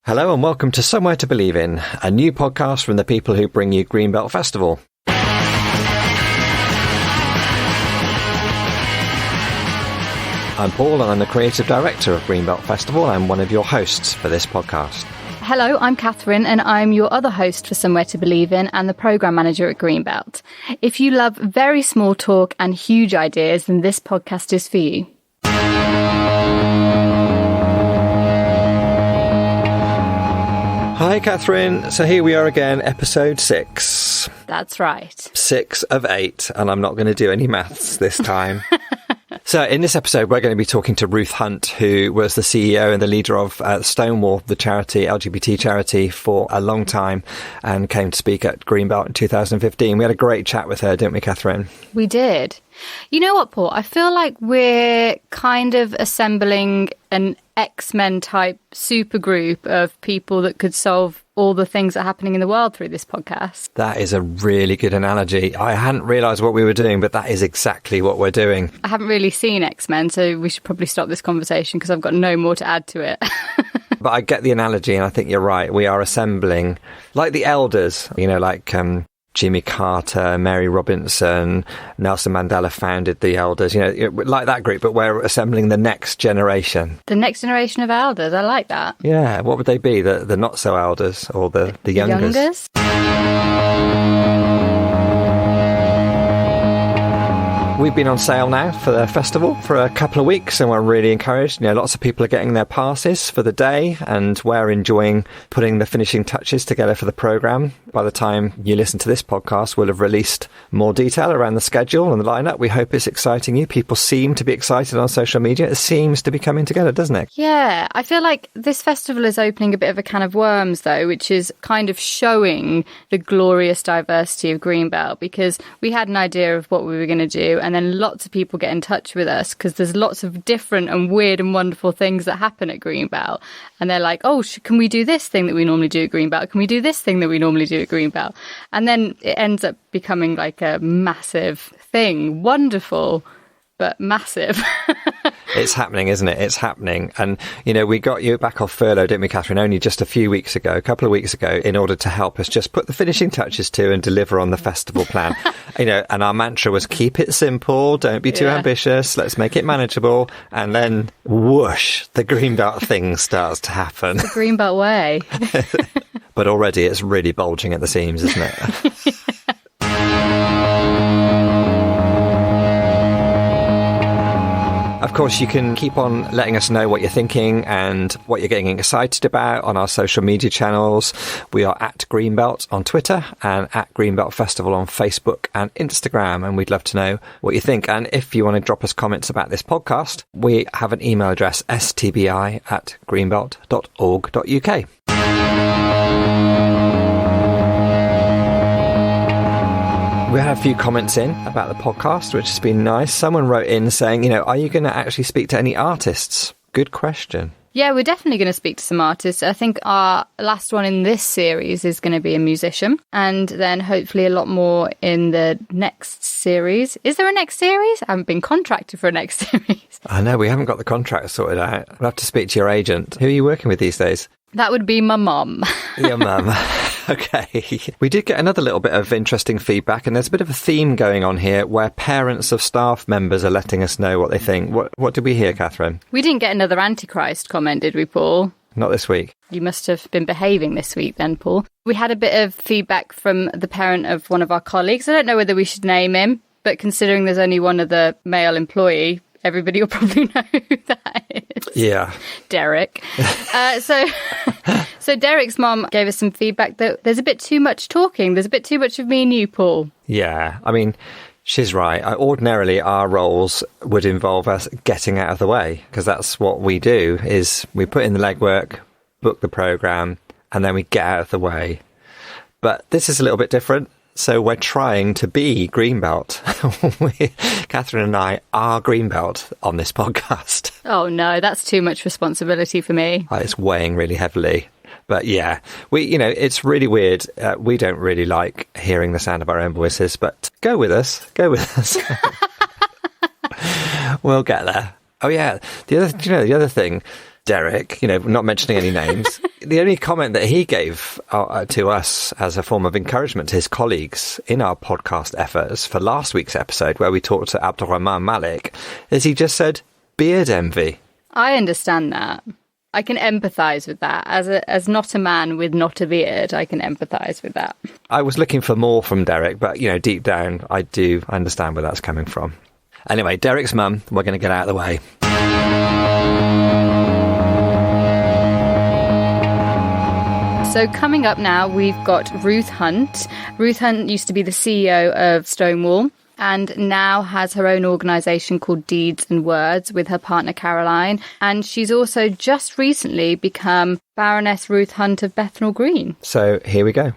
Hello and welcome to Somewhere To Believe In, a new podcast from the people who bring you Greenbelt Festival. I'm Paul and I'm the creative director of Greenbelt Festival and one of your hosts for this podcast. Hello, I'm Katherine and I'm your other host for Somewhere To Believe In and the programme manager at Greenbelt. If you love very small talk and huge ideas, then this podcast is for you. Hi Katherine, so here we are again, episode 6. That's right. 6 of 8, and I'm not going to do any maths this time. So in this episode, we're going to be talking to Ruth Hunt, who was the CEO and the leader of Stonewall, the charity, LGBT charity, for a long time and came to speak at Greenbelt in 2015. We had a great chat with her, didn't we, Katherine? We did. You know what, Paul? I feel like we're kind of assembling an X-Men type supergroup of people that could solve all the things that are happening in the world through this podcast. That is a really good analogy. I hadn't realised what we were doing, but that is exactly what we're doing. I haven't really seen X-Men, so we should probably stop this conversation because I've got no more to add to it. But I get the analogy and I think you're right. We are assembling, like the elders, you know, like Jimmy Carter, Mary Robinson, Nelson Mandela founded the elders, you know, like that group, but we're assembling the next generation. The next generation of elders, I like that. Yeah, what would they be? The not so elders or the youngers? Youngers? We've been on sale now for the festival for a couple of weeks and we're really encouraged. You know, lots of people are getting their passes for the day and we're enjoying putting the finishing touches together for the programme. By the time you listen to this podcast, we'll have released more detail around the schedule and the lineup. We hope it's exciting you. People seem to be excited on social media. It seems to be coming together, doesn't it? Yeah, I feel like this festival is opening a bit of a can of worms, though, which is kind of showing the glorious diversity of Greenbelt, because we had an idea of what we were going to do. And then lots of people get in touch with us because there's lots of different and weird and wonderful things that happen at Greenbelt. And they're like, oh, can we do this thing that we normally do at Greenbelt? Can we do this thing that we normally do at Greenbelt? And then it ends up becoming like a massive thing. Wonderful, but massive. It's happening, isn't it? It's happening. And, you know, we got you back off furlough, didn't we, Katherine, only just a couple of weeks ago, in order to help us just put the finishing touches to and deliver on the festival plan. You know, and our mantra was keep it simple, don't be too ambitious, let's make it manageable. And then, whoosh, the Greenbelt thing starts to happen. The Greenbelt way. But already it's really bulging at the seams, isn't it? Of course, you can keep on letting us know what you're thinking and what you're getting excited about on our social media channels. We are at Greenbelt on Twitter and at Greenbelt Festival on Facebook and Instagram, and we'd love to know what you think. And if you want to drop us comments about this podcast, we have an email address, stbi@greenbelt.org.uk. We had a few comments in about the podcast, which has been nice. Someone wrote in saying, you know, are you going to actually speak to any artists? Good question. Yeah, we're definitely going to speak to some artists. I think our last one in this series is going to be a musician, and then hopefully a lot more in the next series. Is there a next series? I haven't been contracted for a next series. I know, we haven't got the contract sorted out. We'll have to speak to your agent. Who are you working with these days? That would be my mum. Your mum. Okay. We did get another little bit of interesting feedback, and there's a bit of a theme going on here where parents of staff members are letting us know what they think. What did we hear, Katherine? We didn't get another Antichrist comment, did we, Paul? Not this week. You must have been behaving this week then, Paul. We had a bit of feedback from the parent of one of our colleagues. I don't know whether we should name him, but considering there's only one other male employee, everybody will probably know who that is. Yeah. Derek. So Derek's mum gave us some feedback that there's a bit too much talking. There's a bit too much of me and you, Paul. Yeah. I mean, she's right. Ordinarily, our roles would involve us getting out of the way, because that's what we do, is we put in the legwork, book the programme, and then we get out of the way. But this is a little bit different. So we're trying to be Greenbelt. Katherine and I are Greenbelt on this podcast. Oh no, that's too much responsibility for me. It's weighing really heavily. But yeah, it's really weird. We don't really like hearing the sound of our own voices, but go with us. We'll get there. Oh yeah, the other thing, Derek, not mentioning any names, the only comment that he gave to us as a form of encouragement to his colleagues in our podcast efforts for last week's episode, where we talked to Abdurrahman Malik, is he just said, beard envy. I understand that. I can empathise with that. As not a man with not a beard, I can empathise with that. I was looking for more from Derek, but, deep down, I do understand where that's coming from. Anyway, Derek's mum, we're going to get out of the way. So coming up now, we've got Ruth Hunt. Ruth Hunt used to be the CEO of Stonewall and now has her own organisation called Deeds and Words with her partner Caroline. And she's also just recently become Baroness Ruth Hunt of Bethnal Green. So here we go.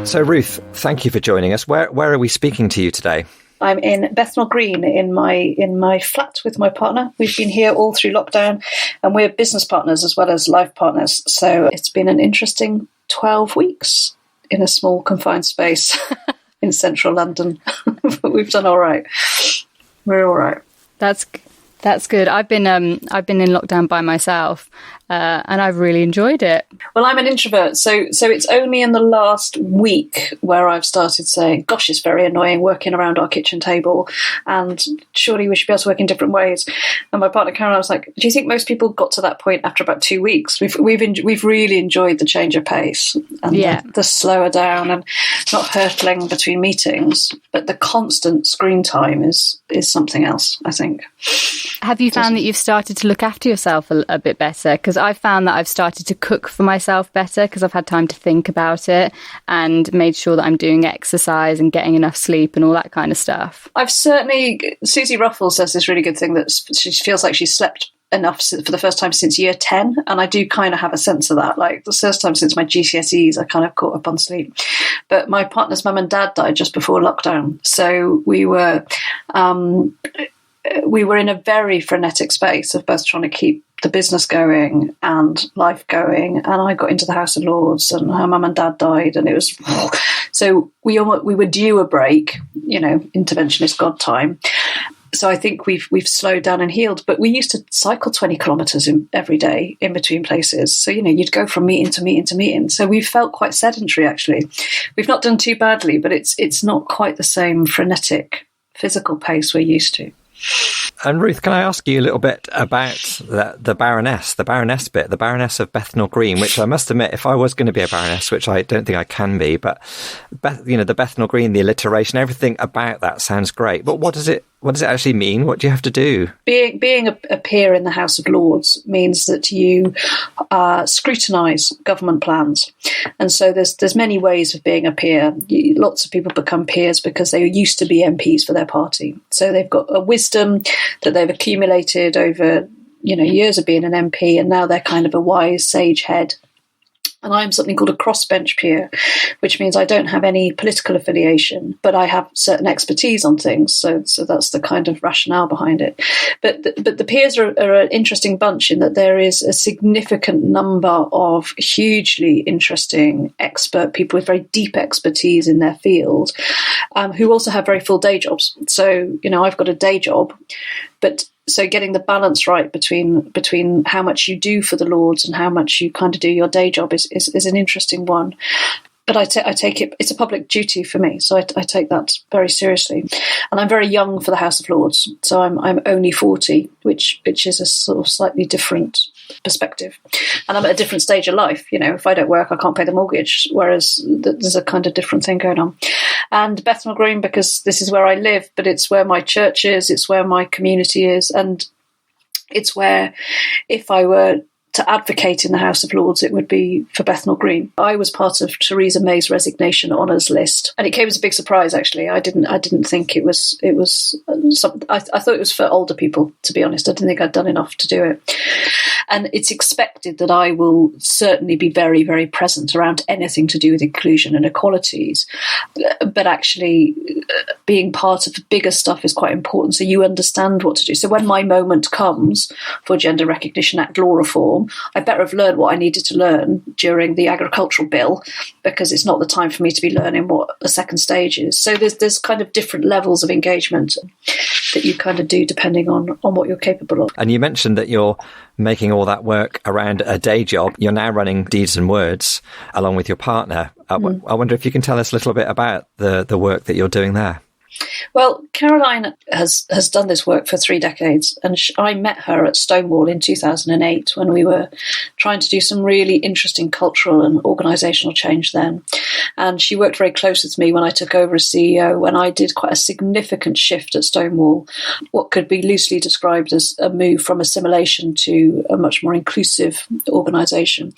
So Ruth, thank you for joining us. Where are we speaking to you today? I'm in Bethnal Green in my flat with my partner. We've been here all through lockdown, and we're business partners as well as life partners. So it's been an interesting 12 weeks in a small confined space in central London. But we've done all right. We're all right. That's good. I've been in lockdown by myself, and I've really enjoyed it. Well, I'm an introvert, so it's only in the last week where I've started saying, gosh, it's very annoying working around our kitchen table, and surely we should be able to work in different ways. And my partner Caroline was like, do you think most people got to that point after about 2 weeks? We've really enjoyed the change of pace and the slower down and not hurtling between meetings, but the constant screen time is something else, I think. Have you found that you've started to look after yourself a bit better? Because I've found that I've started to cook for myself better because I've had time to think about it and made sure that I'm doing exercise and getting enough sleep and all that kind of stuff. Susie Ruffles says this really good thing that she feels like she's slept enough for the first time since year 10, and I do kind of have a sense of that. Like the first time since my GCSEs, I kind of caught up on sleep. But my partner's mum and dad died just before lockdown, so we were in a very frenetic space of both trying to keep the business going and life going. And I got into the House of Lords and her mum and dad died. And it was, so we were due a break, interventionist God time. So I think we've slowed down and healed, but we used to cycle 20 kilometres every day in between places. So, you'd go from meeting to meeting to meeting. So we've felt quite sedentary, actually. We've not done too badly, but it's not quite the same frenetic physical pace we're used to. And Ruth, can I ask you a little bit about the Baroness bit, the Baroness of Bethnal Green, which I must admit, if I was going to be a Baroness, which I don't think I can be, but the Bethnal Green, the alliteration, everything about that sounds great. But what does it actually mean? What do you have to do? Being a peer in the House of Lords means that you scrutinise government plans. And so there's many ways of being a peer. Lots of people become peers because they used to be MPs for their party. So they've got a wisdom that they've accumulated over years of being an MP, and now they're kind of a wise sage head. And I'm something called a crossbench peer, which means I don't have any political affiliation, but I have certain expertise on things. So that's the kind of rationale behind it. But the peers are an interesting bunch in that there is a significant number of hugely interesting expert people with very deep expertise in their field, who also have very full day jobs. So, I've got a day job, but so getting the balance right between how much you do for the Lords and how much you kind of do your day job is an interesting one. But I take it, it's a public duty for me, so I take that very seriously. And I'm very young for the House of Lords, so I'm only 40, which is a sort of slightly different perspective. And I'm at a different stage of life. If I don't work, I can't pay the mortgage, whereas there's a kind of different thing going on. And Bethnal Green, because this is where I live, but it's where my church is, it's where my community is, and it's where, if I were to advocate in the House of Lords, it would be for Bethnal Green. I was part of Theresa May's resignation honours list, and it came as a big surprise. Actually, I didn't think it was something. I thought it was for older people. To be honest, I didn't think I'd done enough to do it. And it's expected that I will certainly be very, very present around anything to do with inclusion and equalities. But actually, being part of the bigger stuff is quite important, so you understand what to do. So when my moment comes for Gender Recognition Act law reform, I better have learned what I needed to learn during the agricultural bill, because it's not the time for me to be learning what the second stage is. So there's kind of different levels of engagement that you kind of do depending on what you're capable of. And you mentioned that you're making all that work around a day job. You're now running Deeds and Words along with your partner. I wonder if you can tell us a little bit about the work that you're doing there. Well, Caroline has done this work for 3 decades, and I met her at Stonewall in 2008 when we were trying to do some really interesting cultural and organisational change then. And she worked very close with me when I took over as CEO, when I did quite a significant shift at Stonewall, what could be loosely described as a move from assimilation to a much more inclusive organisation.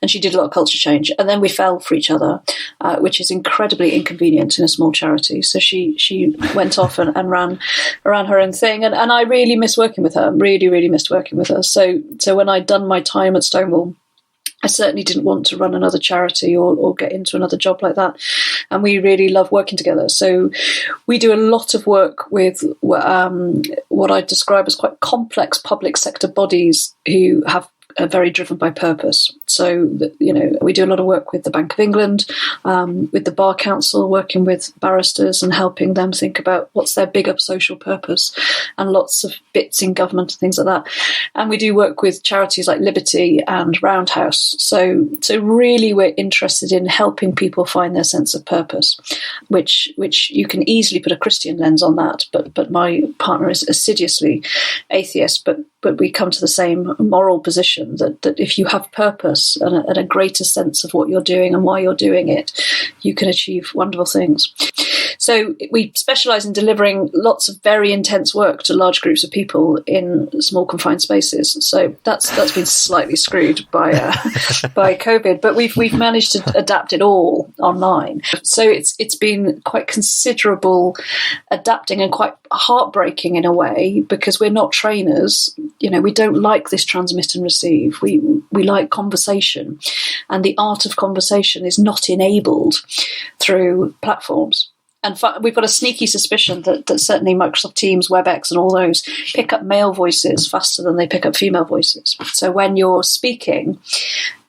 And she did a lot of culture change. And then we fell for each other, which is incredibly inconvenient in a small charity. So she went off and ran her own thing. And I really miss working with her, really missed working with her. So when I'd done my time at Stonewall, I certainly didn't want to run another charity or get into another job like that. And we really love working together. So we do a lot of work with what I describe as quite complex public sector bodies who are very driven by purpose. So, we do a lot of work with the Bank of England, with the Bar Council, working with barristers and helping them think about what's their bigger social purpose, and lots of bits in government and things like that. And we do work with charities like Liberty and Roundhouse. So really we're interested in helping people find their sense of purpose, which you can easily put a Christian lens on that. But my partner is assiduously atheist, but we come to the same moral position that if you have purpose and a greater sense of what you're doing and why you're doing it, you can achieve wonderful things. So we specialise in delivering lots of very intense work to large groups of people in small confined spaces. So that's been slightly screwed by COVID, but we've managed to adapt it all online. So it's been quite considerable adapting and quite heartbreaking in a way, because we're not trainers. We don't like this transmit and receive. We like conversation, and the art of conversation is not enabled through platforms. And we've got a sneaky suspicion that certainly Microsoft Teams, WebEx and all those pick up male voices faster than they pick up female voices. So when you're speaking,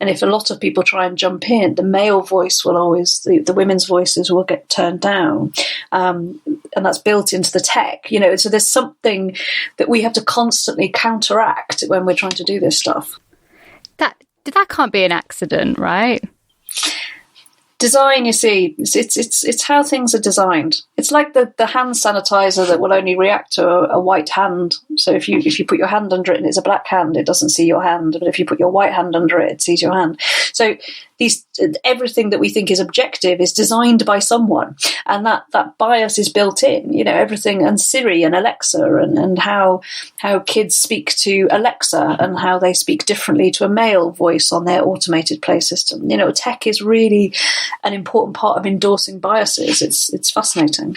and if a lot of people try and jump in, the male voice will always, the women's voices will get turned down. And that's built into the tech, so there's something that we have to constantly counteract when we're trying to do this stuff. That can't be an accident, right? Design, you see, it's how things are designed. It's like the hand sanitizer that will only react to a white hand. So if you put your hand under it and it's a black hand, it doesn't see your hand. But if you put your white hand under it, it sees your hand. So everything that we think is objective is designed by someone, and that bias is built in. Everything, and Siri and Alexa, and how kids speak to Alexa, and how they speak differently to a male voice on their automated play system. Tech is really an important part of endorsing biases. It's fascinating,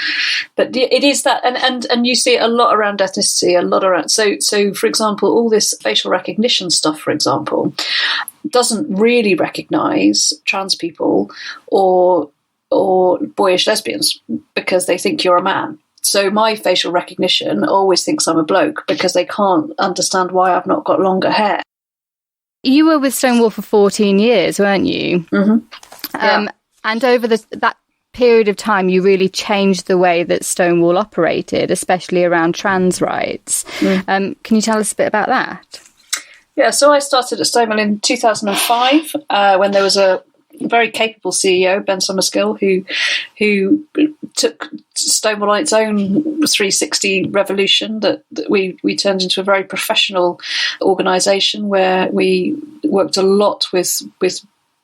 but it is that, and you see it a lot around ethnicity, a lot around. So for example, all this facial recognition stuff, for example, doesn't really recognise trans people or boyish lesbians because they think you're a man. So my facial recognition always thinks I'm a bloke because they can't understand why I've not got longer hair. You were with Stonewall for 14 years, weren't you? Mm-hmm. Yeah. And over that period of time, you really changed the way that Stonewall operated, especially around trans rights. Can you tell us a bit about that? Yeah, so I started at Stonewall in 2005 when there was a very capable CEO, Ben Summerskill, who took Stonewall on its own 360 revolution that we turned into a very professional organisation where we worked a lot with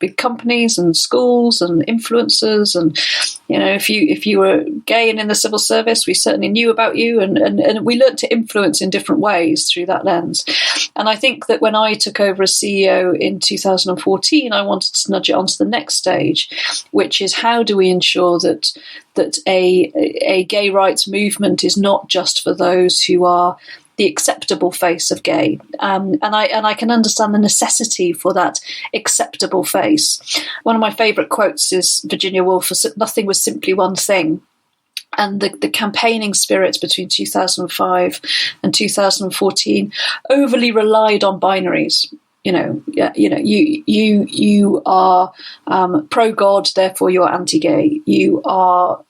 big companies and schools and influencers, and if you were gay and in the civil service, we certainly knew about you, and we learned to influence in different ways through that lens. And I think that when I took over as CEO in 2014, I wanted to nudge it onto the next stage, which is how do we ensure that a gay rights movement is not just for those who are the acceptable face of gay, and I can understand the necessity for that acceptable face. One of my favourite quotes is Virginia Woolf: "Nothing was simply one thing." and the campaigning spirit between 2005 and 2014 overly relied on binaries. You are pro God, therefore you're anti-gay. You are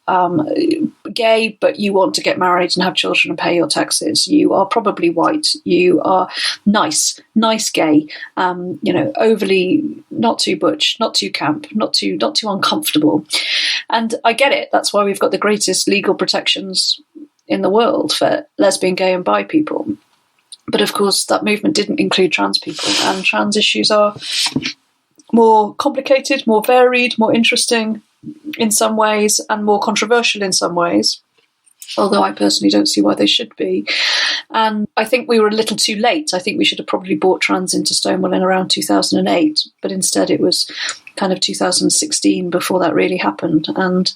gay, but you want to get married and have children and pay your taxes. You are probably white. You are nice gay. Overly not too butch, not too camp, not too uncomfortable. And I get it. That's why we've got the greatest legal protections in the world for lesbian, gay, and bi people. But of course, that movement didn't include trans people, and trans issues are more complicated, more varied, more interesting in some ways, and more controversial in some ways, although I personally don't see why they should be. And I think we were a little too late. I think we should have probably brought trans into Stonewall in around 2008, but instead it was kind of 2016 before that really happened. And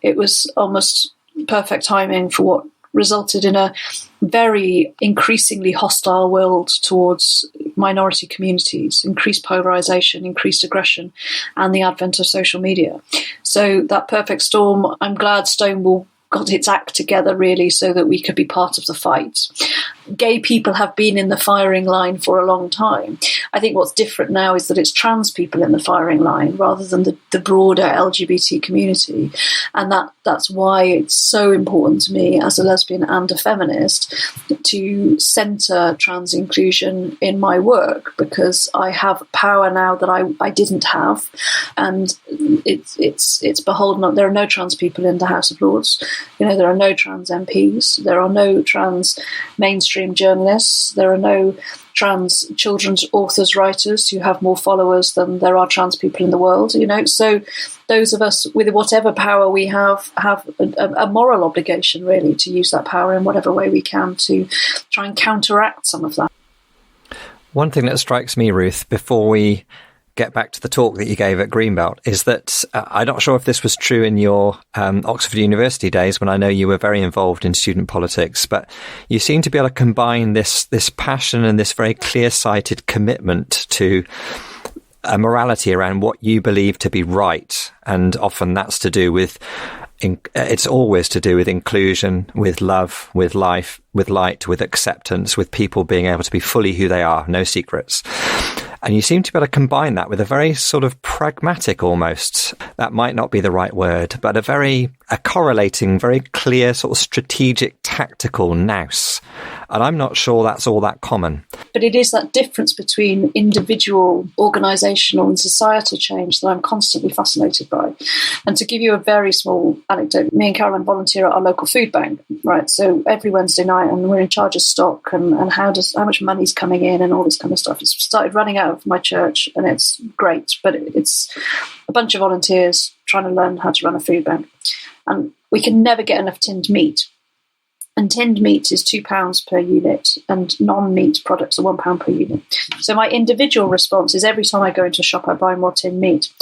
it was almost perfect timing for what resulted in a very increasingly hostile world towards minority communities, increased polarization, increased aggression, and the advent of social media. So that perfect storm, I'm glad Stonewall got its act together, really, so that we could be part of the fight. Gay people have been in the firing line for a long time. I think what's different now is that it's trans people in the firing line rather than the broader LGBT community. And that's why it's so important to me as a lesbian and a feminist to centre trans inclusion in my work, because I have power now that I didn't have. And it's beholden. There are no trans people in the House of Lords. There are no trans MPs. There are no trans mainstream journalists. There are no trans children's authors, writers who have more followers than there are trans people in the world. So those of us with whatever power we have a moral obligation, really, to use that power in whatever way we can to try and counteract some of that. One thing that strikes me, Ruth, before we get back to the talk that you gave at Greenbelt, is that I'm not sure if this was true in your Oxford University days, when I know you were very involved in student politics, but you seem to be able to combine this passion and this very clear-sighted commitment to a morality around what you believe to be right. And often that's to do with, it's always to do with inclusion, with love, with life, with light, with acceptance, with people being able to be fully who they are, no secrets. And you seem to be able to combine that with a very sort of pragmatic, almost, that might not be the right word, but a correlating, very clear sort of strategic, tactical nous. And I'm not sure that's all that common. But it is that difference between individual, organisational and societal change that I'm constantly fascinated by. And to give you a very small anecdote, me and Caroline volunteer at our local food bank, right? So every Wednesday night, and we're in charge of stock and how much money's coming in and all this kind of stuff. It's started running out of my church, and it's great, but it's a bunch of volunteers trying to learn how to run a food bank. And we can never get enough tinned meat. And tinned meat is £2 per unit, and non-meat products are £1 per unit. So my individual response is every time I go into a shop, I buy more tinned meat.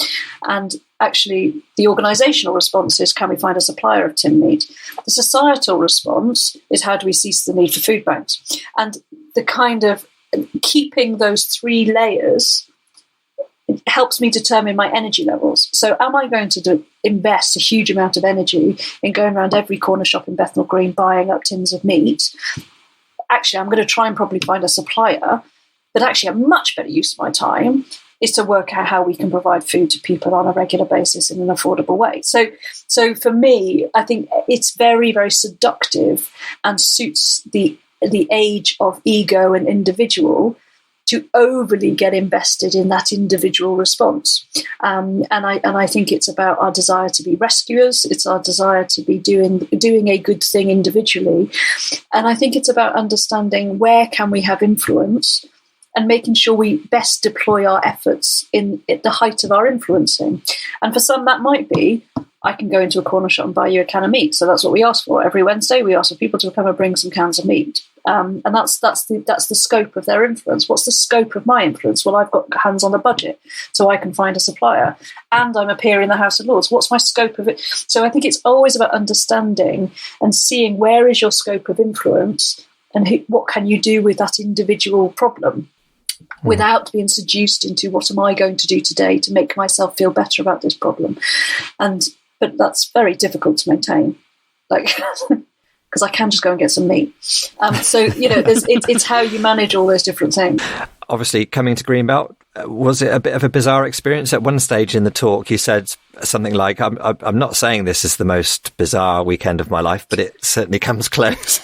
And actually, the organisational response is, can we find a supplier of tinned meat? The societal response is, how do we cease the need for food banks? And the kind of keeping those three layers helps me determine my energy levels. So am I going to invest a huge amount of energy in going around every corner shop in Bethnal Green buying up tins of meat? Actually, I'm going to try and probably find a supplier, but actually a much better use of my time is to work out how we can provide food to people on a regular basis in an affordable way. So for me, I think it's very, very seductive and suits the age of ego and individual to overly get invested in that individual response. And I think it's about our desire to be rescuers. It's our desire to be doing a good thing individually. And I think it's about understanding where can we have influence and making sure we best deploy our efforts at the height of our influencing. And for some, that might be, I can go into a corner shop and buy you a can of meat. So that's what we ask for. Every Wednesday, we ask for people to come and bring some cans of meat. And that's the scope of their influence. What's the scope of my influence? Well, I've got hands on a budget, so I can find a supplier. And I'm a peer in the House of Lords. What's my scope of it? So I think it's always about understanding and seeing where is your scope of influence and what can you do with that individual problem without being seduced into what am I going to do today to make myself feel better about this problem. But that's very difficult to maintain. like, because I can just go and get some meat. So, you know, it's how you manage all those different things. Obviously, coming to Greenbelt, was it a bit of a bizarre experience? At one stage in the talk, you said something like, I'm not saying this is the most bizarre weekend of my life, but it certainly comes close.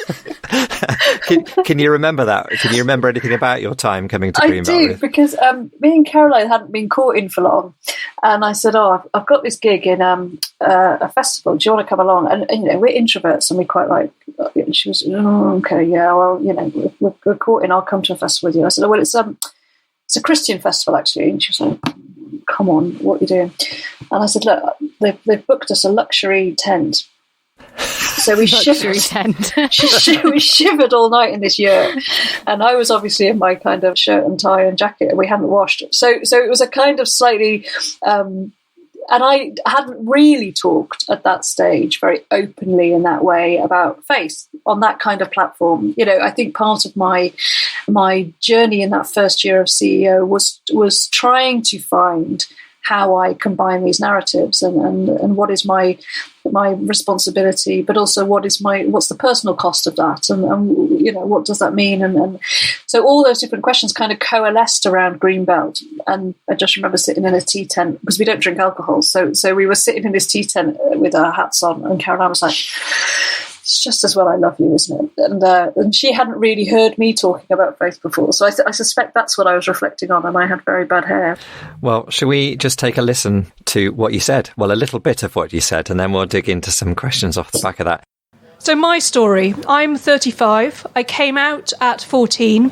Can you remember that? Can you remember anything about your time coming to Greenbelt? I do, because me and Caroline hadn't been caught in for long. And I said, I've got this gig in a festival. Do you want to come along? And you know, we're introverts and we quite like, and she was, okay, yeah, well, you know, we're caught in, I'll come to a festival with you. I said, well, it's a Christian festival, actually. And she was like, come on, what are you doing? And I said, look, they've booked us a luxury tent. So we we shivered all night in this yurt, and I was obviously in my kind of shirt and tie and jacket, and we hadn't washed. So it was a kind of slightly, and I hadn't really talked at that stage very openly in that way about faith on that kind of platform. You know, I think part of my journey in that first year of CEO was trying to find how I combine these narratives and what is my responsibility, but also what's the personal cost of that, and you know, what does that mean, and so all those different questions kind of coalesced around Greenbelt. And I just remember sitting in a tea tent, because we don't drink alcohol, so we were sitting in this tea tent with our hats on, and Caroline was like, it's just as well I love you, isn't it? And she hadn't really heard me talking about faith before, so I suspect that's what I was reflecting on, and I had very bad hair. Well, shall we just take a listen to what you said? Well, a little bit of what you said, and then we'll dig into some questions off the back of that. So my story, I'm 35. I came out at 14,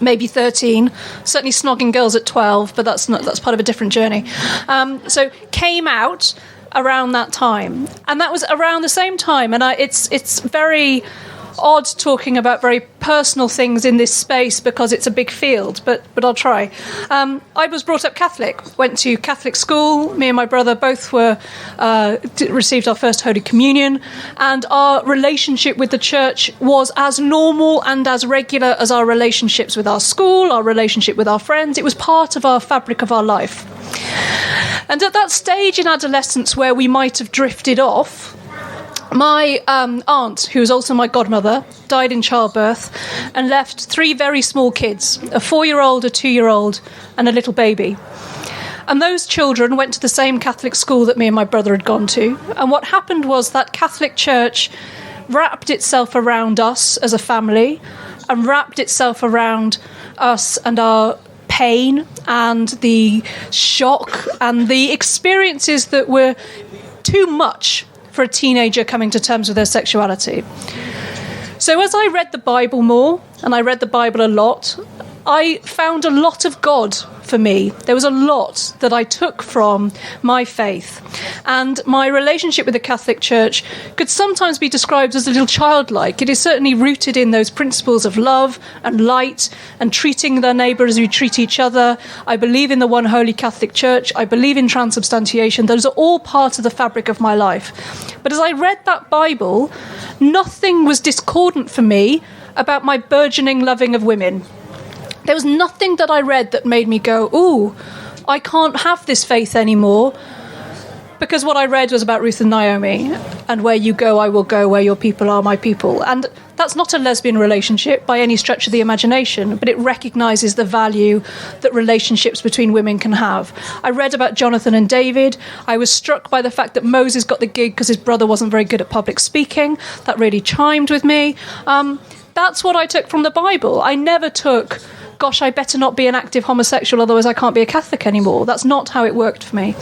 maybe 13, certainly snogging girls at 12, but that's part of a different journey. So came out around that time, and that was around the same time, and it's very odd talking about very personal things in this space because it's a big field, but I'll try. I was brought up Catholic, went to Catholic school. Me and my brother both received our first Holy Communion, and our relationship with the church was as normal and as regular as our relationships with our school, our relationship with our friends. It was part of our fabric of our life. And at that stage in adolescence where we might have drifted off, my aunt, who was also my godmother, died in childbirth and left 3 very small kids, a 4-year-old, a 2-year-old, and a little baby. And those children went to the same Catholic school that me and my brother had gone to. And what happened was that Catholic Church wrapped itself around us as a family and wrapped itself around us and our pain and the shock and the experiences that were too much for a teenager coming to terms with their sexuality. So as I read the Bible more, and I read the Bible a lot, I found a lot of God for me. There was a lot that I took from my faith. And my relationship with the Catholic Church could sometimes be described as a little childlike. It is certainly rooted in those principles of love and light and treating their neighbour as we treat each other. I believe in the one holy Catholic Church. I believe in transubstantiation. Those are all part of the fabric of my life. But as I read that Bible, nothing was discordant for me about my burgeoning loving of women. There was nothing that I read that made me go, ooh, I can't have this faith anymore. Because what I read was about Ruth and Naomi, and where you go, I will go, where your people are my people. And that's not a lesbian relationship by any stretch of the imagination, but it recognises the value that relationships between women can have. I read about Jonathan and David. I was struck by the fact that Moses got the gig because his brother wasn't very good at public speaking. That really chimed with me. That's what I took from the Bible. I never took, gosh, I better not be an active homosexual, otherwise I can't be a Catholic anymore. That's not how it worked for me.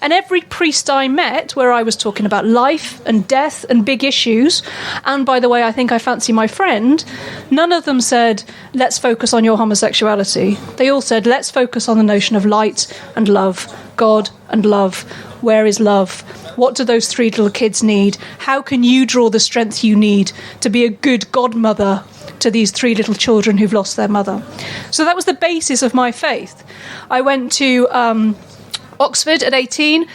And every priest I met, where I was talking about life and death and big issues, and by the way, I think I fancy my friend, none of them said, let's focus on your homosexuality. They all said, let's focus on the notion of light and love, God and love. Where is love? What do those 3 little kids need? How can you draw the strength you need to be a good godmother to these 3 little children who've lost their mother? So that was the basis of my faith. I went to Oxford at 18,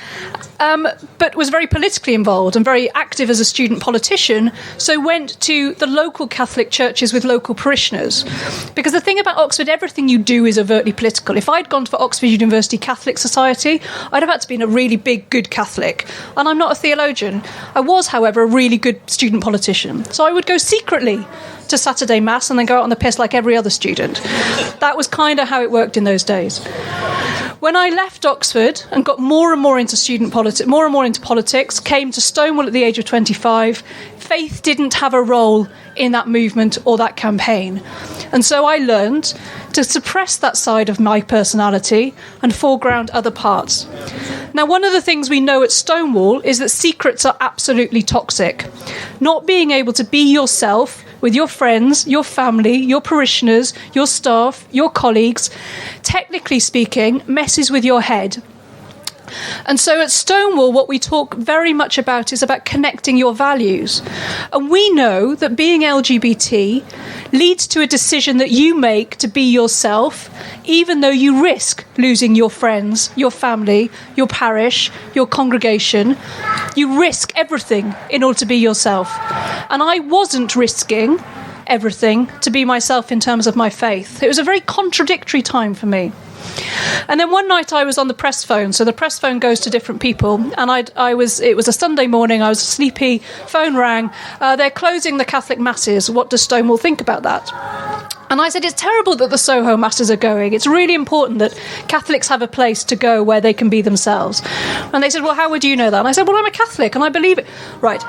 but was very politically involved and very active as a student politician, so went to the local Catholic churches with local parishioners. Because the thing about Oxford, everything you do is overtly political. If I'd gone to Oxford University Catholic Society, I'd have had to be a really big, good Catholic. And I'm not a theologian. I was, however, a really good student politician. So I would go secretly to Saturday Mass and then go out on the piss like every other student. That was kind of how it worked in those days. When I left Oxford and got more and more into more and more into politics, came to Stonewall at the age of 25, faith didn't have a role in that movement or that campaign. And so I learned to suppress that side of my personality and foreground other parts. Now, one of the things we know at Stonewall is that secrets are absolutely toxic. Not being able to be yourself with your friends, your family, your parishioners, your staff, your colleagues, technically speaking, messes with your head. And so at Stonewall, what we talk very much about is about connecting your values. And we know that being LGBT leads to a decision that you make to be yourself, even though you risk losing your friends, your family, your parish, your congregation. You risk everything in order to be yourself. And I wasn't risking everything to be myself in terms of my faith. It was a very contradictory time for me. And then one night I was on the press phone. So the press phone goes to different people. And it was a Sunday morning. I was sleepy. Phone rang. They're closing the Catholic masses. What does Stonewall think about that? And I said, it's terrible that the Soho masses are going. It's really important that Catholics have a place to go where they can be themselves. And they said, well, how would you know that? And I said, well, I'm a Catholic and I believe it. Right.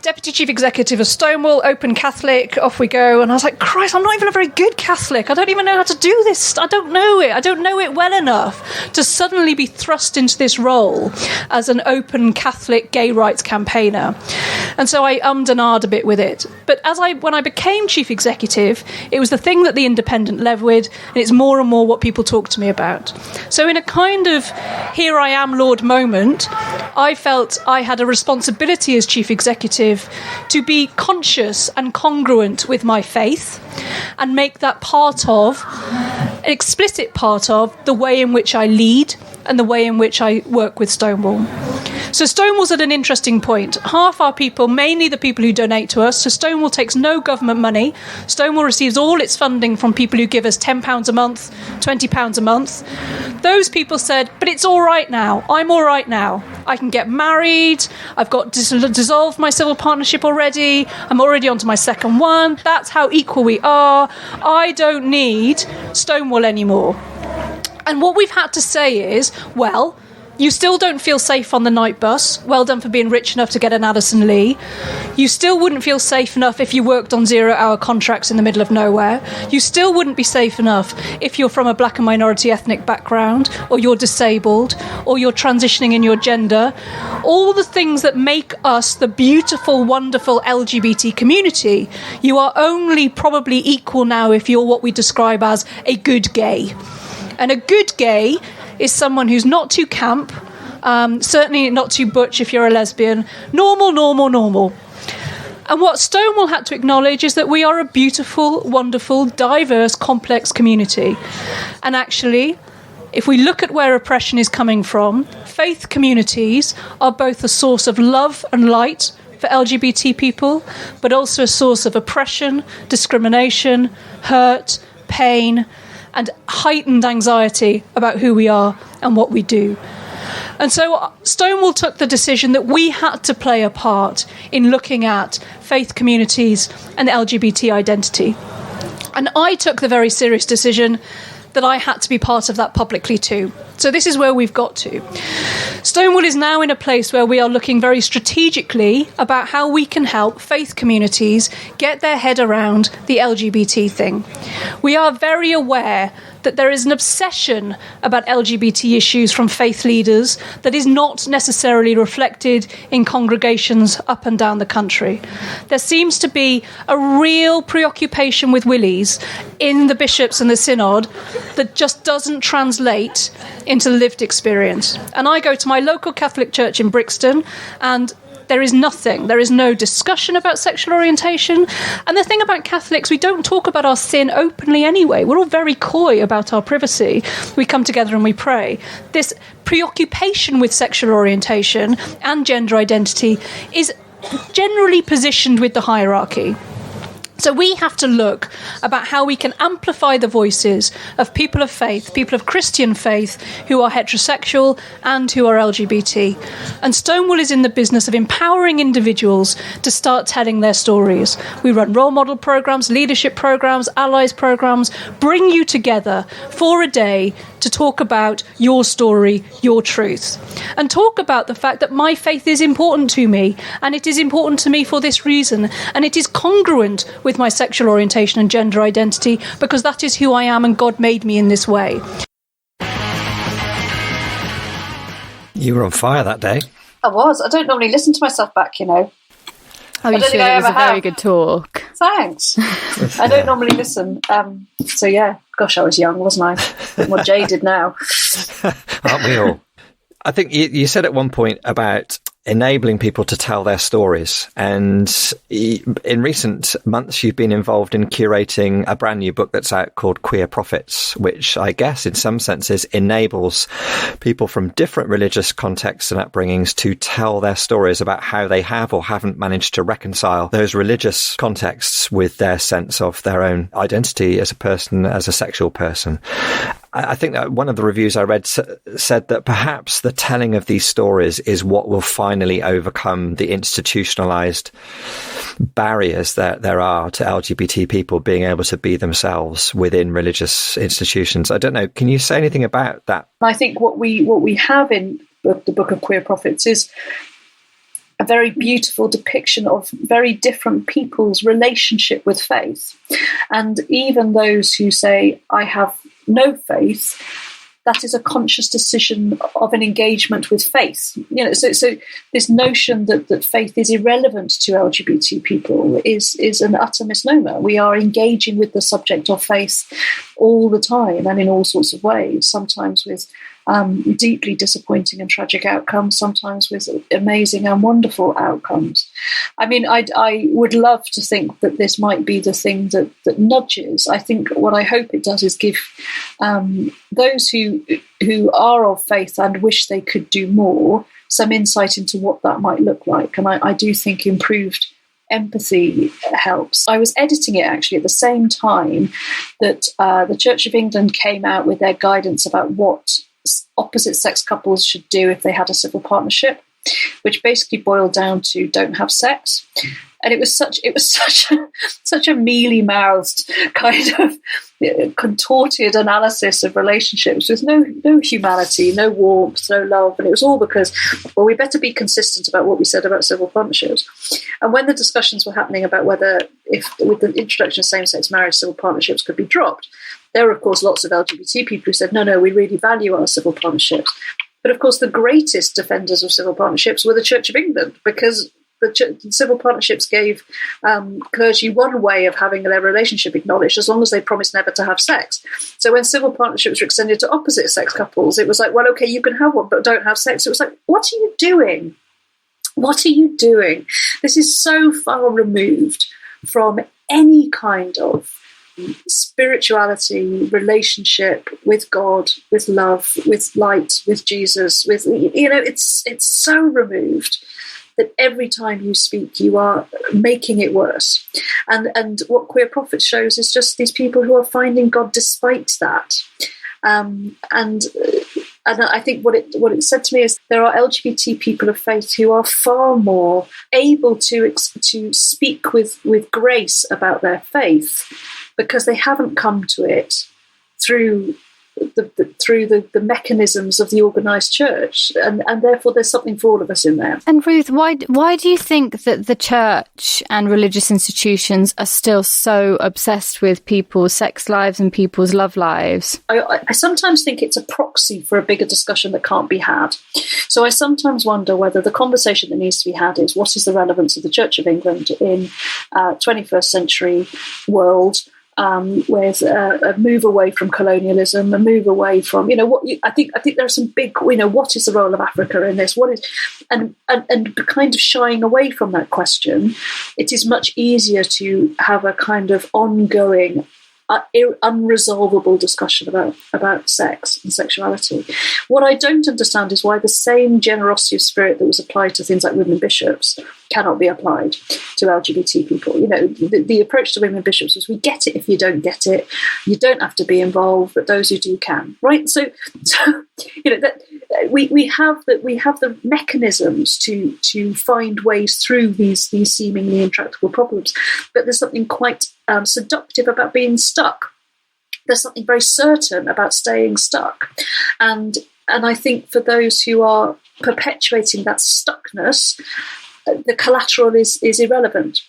Deputy Chief Executive of Stonewall, open Catholic, off we go. And I was like, Christ, I'm not even a very good Catholic. I don't even know how to do this. I don't know it. I don't know it well enough to suddenly be thrust into this role as an open Catholic gay rights campaigner. And so I ummed and ahed a bit with it. But when I became Chief Executive, it was the thing that the Independent led with, and it's more and more what people talk to me about. So in a kind of here I am, Lord moment, I felt I had a responsibility as Chief Executive to be conscious and congruent with my faith and make that an explicit part of the way in which I lead and the way in which I work with Stonewall. So Stonewall's at an interesting point. Half our people, mainly the people who donate to us, so Stonewall takes no government money. Stonewall receives all its funding from people who give us £10 a month, £20 a month. Those people said, but it's all right now. I'm all right now. I can get married. I've got dissolved my civil partnership already. I'm already onto my second one. That's how equal we are. I don't need Stonewall anymore. And what we've had to say is, well, you still don't feel safe on the night bus. Well done for being rich enough to get an Addison Lee. You still wouldn't feel safe enough if you worked on 0-hour contracts in the middle of nowhere. You still wouldn't be safe enough if you're from a black and minority ethnic background, or you're disabled, or you're transitioning in your gender. All the things that make us the beautiful, wonderful LGBT community, you are only probably equal now if you're what we describe as a good gay. And a good gay is someone who's not too camp, certainly not too butch if you're a lesbian. Normal. And what Stonewall had to acknowledge is that we are a beautiful, wonderful, diverse, complex community. And actually, if we look at where oppression is coming from, faith communities are both a source of love and light for LGBT people, but also a source of oppression, discrimination, hurt, pain, and heightened anxiety about who we are and what we do. And so Stonewall took the decision that we had to play a part in looking at faith communities and LGBT identity. And I took the very serious decision that I had to be part of that publicly too. So this is where we've got to. Stonewall is now in a place where we are looking very strategically about how we can help faith communities get their head around the LGBT thing. We are very aware that there is an obsession about LGBT issues from faith leaders that is not necessarily reflected in congregations up and down the country. There seems to be a real preoccupation with willies in the bishops and the synod that just doesn't translate into lived experience. And I go to my local Catholic church in Brixton, and there is nothing. There is no discussion about sexual orientation. And the thing about Catholics, we don't talk about our sin openly anyway. We're all very coy about our privacy. We come together and we pray. This preoccupation with sexual orientation and gender identity is generally positioned with the hierarchy. So we have to look about how we can amplify the voices of people of faith, people of Christian faith, who are heterosexual and who are LGBT. And Stonewall is in the business of empowering individuals to start telling their stories. We run role model programs, leadership programs, allies programs, bring you together for a day to talk about your story, your truth, and talk about the fact that my faith is important to me, and it is important to me for this reason, and it is congruent with my sexual orientation and gender identity, because that is who I am and God made me in this way. You were on fire that day. I was. I don't normally listen to myself back, you know. Oh, you should. It was a very good talk. Thanks. I don't normally listen. So, yeah, gosh, I was young, wasn't I? A bit more jaded now. Aren't we all? I think you said at one point about enabling people to tell their stories. And in recent months, you've been involved in curating a brand new book that's out called Queer Prophets, which I guess in some senses enables people from different religious contexts and upbringings to tell their stories about how they have or haven't managed to reconcile those religious contexts with their sense of their own identity as a person, as a sexual person. I think that one of the reviews I read said that perhaps the telling of these stories is what will finally overcome the institutionalized barriers that there are to LGBT people being able to be themselves within religious institutions. I don't know. Can you say anything about that? I think what we have in the Book of Queer Prophets is a very beautiful depiction of very different people's relationship with faith. And even those who say, I have no faith, that is a conscious decision of an engagement with faith. You know, so this notion that faith is irrelevant to LGBT people is an utter misnomer. We are engaging with the subject of faith all the time and in all sorts of ways, sometimes with deeply disappointing and tragic outcomes, sometimes with amazing and wonderful outcomes. I mean, I would love to think that this might be the thing that nudges. I think what I hope it does is give those who are of faith and wish they could do more some insight into what that might look like. And I do think improved empathy helps. I was editing it actually at the same time that the Church of England came out with their guidance about what opposite sex couples should do if they had a civil partnership, which basically boiled down to don't have sex. And it was such a mealy-mouthed kind of contorted analysis of relationships with no humanity, no warmth, no love. And it was all because, well, we better be consistent about what we said about civil partnerships. And when the discussions were happening about whether, if with the introduction of same-sex marriage, civil partnerships could be dropped, there were, of course, lots of LGBT people who said, no, we really value our civil partnerships. But, of course, the greatest defenders of civil partnerships were the Church of England, because the civil partnerships gave clergy one way of having their relationship acknowledged as long as they promised never to have sex. So when civil partnerships were extended to opposite sex couples, it was like, well, okay, you can have one, but don't have sex. It was like, what are you doing? What are you doing? This is so far removed from any kind of spirituality, relationship with God, with love, with light, with Jesus, with, you know, it's so removed that every time you speak, you are making it worse. And what Queer Prophets shows is just these people who are finding God despite that. And I think what it said to me is there are LGBT people of faith who are far more able to speak with grace about their faith because they haven't come to it through the mechanisms of the organised church, and therefore there's something for all of us in there. And Ruth, why do you think that the church and religious institutions are still so obsessed with people's sex lives and people's love lives? I sometimes think it's a proxy for a bigger discussion that can't be had. So I sometimes wonder whether the conversation that needs to be had is what is the relevance of the Church of England in 21st century world, with a move away from colonialism, a move away from, I think there are some big, what is the role of Africa in this? What is, and kind of shying away from that question, it is much easier to have a kind of ongoing, unresolvable discussion about sex and sexuality. What I don't understand is why the same generosity of spirit that was applied to things like women bishops cannot be applied to LGBT people. The approach to women bishops was, we get it if you don't get it. You don't have to be involved, but those who do can. Right? So that we have the mechanisms to find ways through these seemingly intractable problems. But there's something quite seductive about being stuck. There's something very certain about staying stuck, and I think for those who are perpetuating that stuckness, the collateral is irrelevant.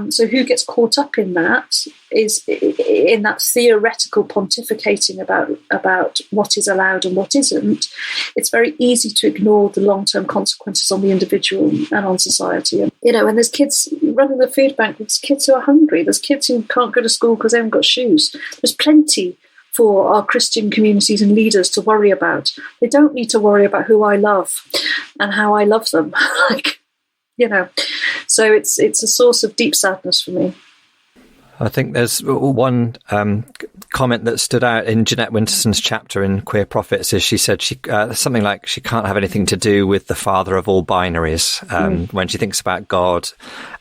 So who gets caught up in that is in that theoretical pontificating about what is allowed and what isn't. It's very easy to ignore the long-term consequences on the individual and on society. And there's kids running the food bank, there's kids who are hungry, there's kids who can't go to school because they haven't got shoes. There's plenty for our Christian communities and leaders to worry about. They don't need to worry about who I love and how I love them. So it's a source of deep sadness for me. I think there's one comment that stood out in Jeanette Winterson's chapter in Queer Prophets. Is she said something like she can't have anything to do with the father of all binaries when she thinks about God.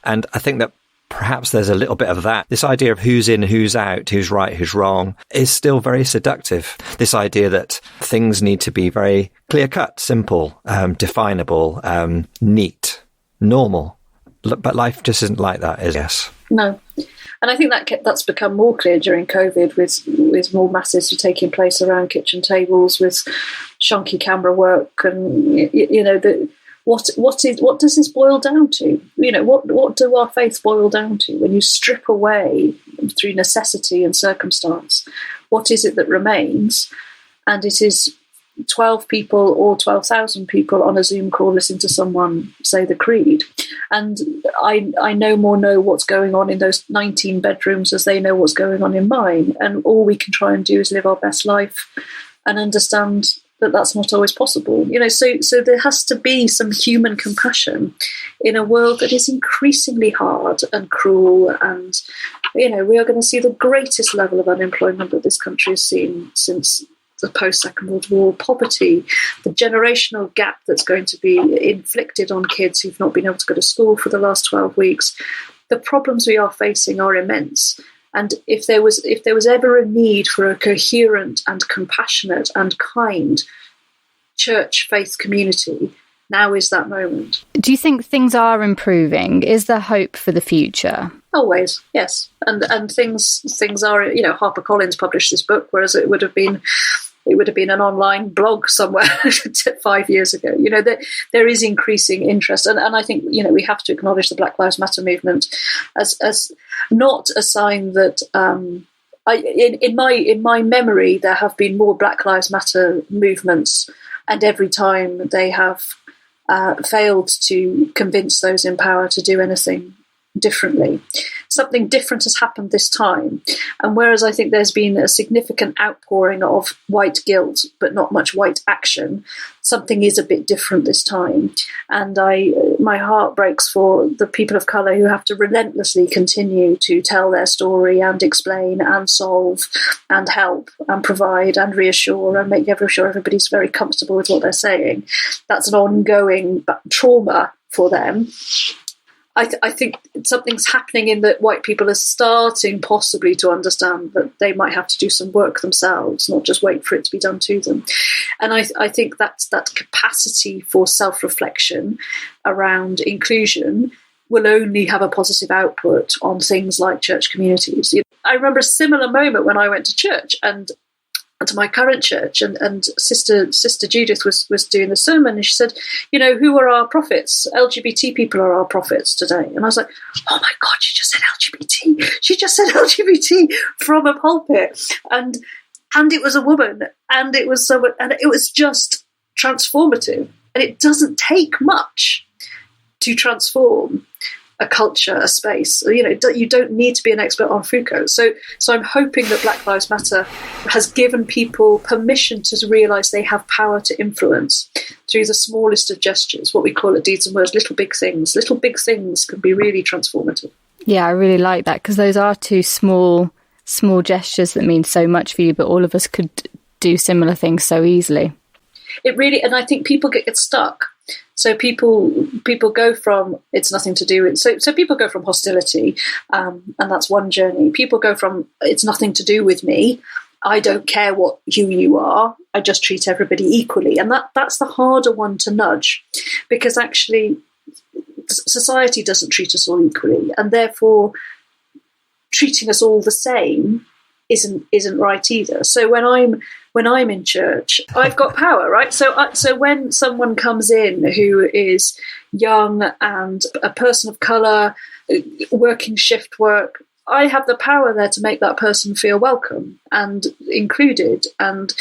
And I think that perhaps there's a little bit of that. This idea of who's in, who's out, who's right, who's wrong is still very seductive. This idea that things need to be very clear-cut, simple, definable, neat, normal. But life just isn't like that, is it? No. And I think that's become more clear during COVID with more masses taking place around kitchen tables, with shonky camera work, and what does this boil down to? What do our faiths boil down to when you strip away through necessity and circumstance? What is it that remains? And it is 12 people or 12,000 people on a Zoom call listening to someone say the creed. And I no more know what's going on in those 19 bedrooms as they know what's going on in mine. And all we can try and do is live our best life and understand that that's not always possible. So there has to be some human compassion in a world that is increasingly hard and cruel. And, we are going to see the greatest level of unemployment that this country has seen since the post-Second World War, poverty, the generational gap that's going to be inflicted on kids who've not been able to go to school for the last 12 weeks. The problems we are facing are immense. And if there was ever a need for a coherent and compassionate and kind church faith community, now is that moment. Do you think things are improving? Is there hope for the future? Always, yes. And things are, HarperCollins published this book, whereas it would have been an online blog somewhere 5 years ago. There is increasing interest. And I think, we have to acknowledge the Black Lives Matter movement as not a sign that, in my memory, there have been more Black Lives Matter movements, and every time they have failed to convince those in power to do anything differently. Something different has happened this time. And whereas I think there's been a significant outpouring of white guilt, but not much white action, something is a bit different this time. And my heart breaks for the people of colour who have to relentlessly continue to tell their story and explain and solve and help and provide and reassure and make sure everybody's very comfortable with what they're saying. That's an ongoing trauma for them. I think something's happening in that white people are starting possibly to understand that they might have to do some work themselves, not just wait for it to be done to them. And I think that capacity for self-reflection around inclusion will only have a positive output on things like church communities. I remember a similar moment when I went to church and to my current church, and Sister Judith was doing the sermon, and she said, who are our prophets? LGBT people are our prophets today. And I was like, oh my God, she just said LGBT. She just said LGBT from a pulpit. And it was a woman, and it was just transformative. And it doesn't take much to transform a culture, a space. You don't need to be an expert on Foucault. So I'm hoping that Black Lives Matter has given people permission to realise they have power to influence through the smallest of gestures, what we call it deeds and words, little big things. Little big things can be really transformative. Yeah, I really like that, because those are two small gestures that mean so much for you, but all of us could do similar things so easily. It really, and I think people get stuck. So people go from it's nothing to do with, so people go from hostility, and that's one journey. People go from it's nothing to do with me, I don't care who you are, I just treat everybody equally. And that's the harder one to nudge, because actually society doesn't treat us all equally, and therefore treating us all the same isn't right either. So when I'm in church, I've got power, right? So when someone comes in who is young and a person of colour, working shift work, I have the power there to make that person feel welcome and included. And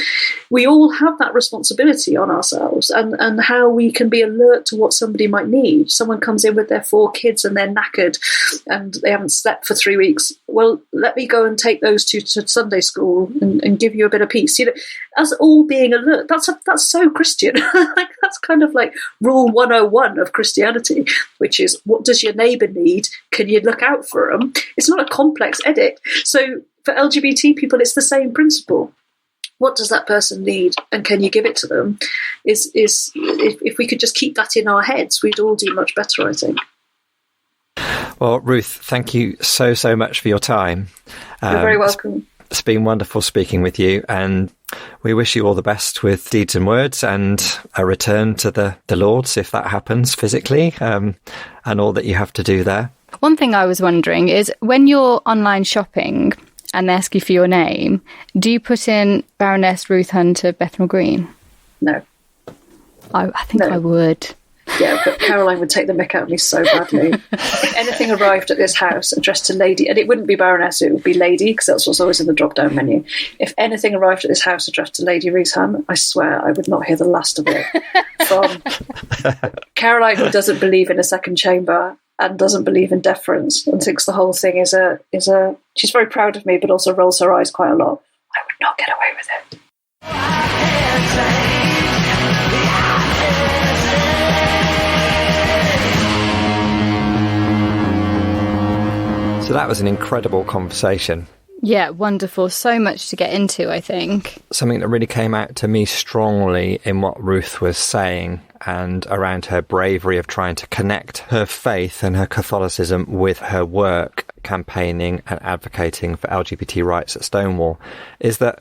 we all have that responsibility on ourselves, and how we can be alert to what somebody might need. Someone comes in with their 4 kids and they're knackered and they haven't slept for 3 weeks. Well, let me go and take those 2 to Sunday school and give you a bit of peace. Us all being alert, that's so Christian. That's kind of like rule 101 of Christianity, which is, what does your neighbour need? Can you look out for them? It's not a complex edit. So for LGBT people, it's the same principle. What does that person need, and can you give it to them? Is if we could just keep that in our heads, we'd all do much better, I think. Well, Ruth, thank you so much for your time. You're very welcome. It's been wonderful speaking with you, and we wish you all the best with Deeds and Words and a return to the Lords, if that happens physically, and all that you have to do there. One thing I was wondering is, when you're online shopping and they ask you for your name, do you put in Baroness Ruth Hunt of Bethnal Green? No. I think no. I would. Yeah, but Caroline would take the mick out of me so badly. If anything arrived at this house addressed to Lady, and it wouldn't be Baroness, it would be Lady, because that's what's always in the drop-down menu. If anything arrived at this house addressed to Lady Ruth Hunt, I swear I would not hear the last of it. From Caroline, who doesn't believe in a second chamber and doesn't believe in deference and thinks the whole thing is a. She's very proud of me, but also rolls her eyes quite a lot. I would not get away with it. So that was an incredible conversation. Yeah, wonderful. So much to get into, I think. Something that really came out to me strongly in what Ruth was saying, and around her bravery of trying to connect her faith and her Catholicism with her work campaigning and advocating for LGBT rights at Stonewall, is that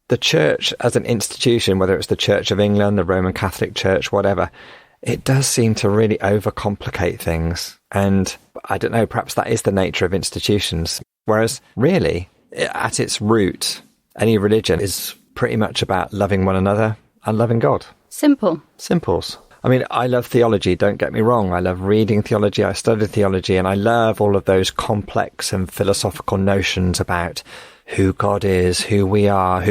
the church as an institution, whether it's the Church of England, the Roman Catholic Church, whatever, it does seem to really overcomplicate things. And I don't know, perhaps that is the nature of institutions. Whereas really, at its root, any religion is pretty much about loving one another and loving God. Simple. Simples. I mean, I love theology, don't get me wrong. I love reading theology, I studied theology, and I love all of those complex and philosophical notions about who God is, who we are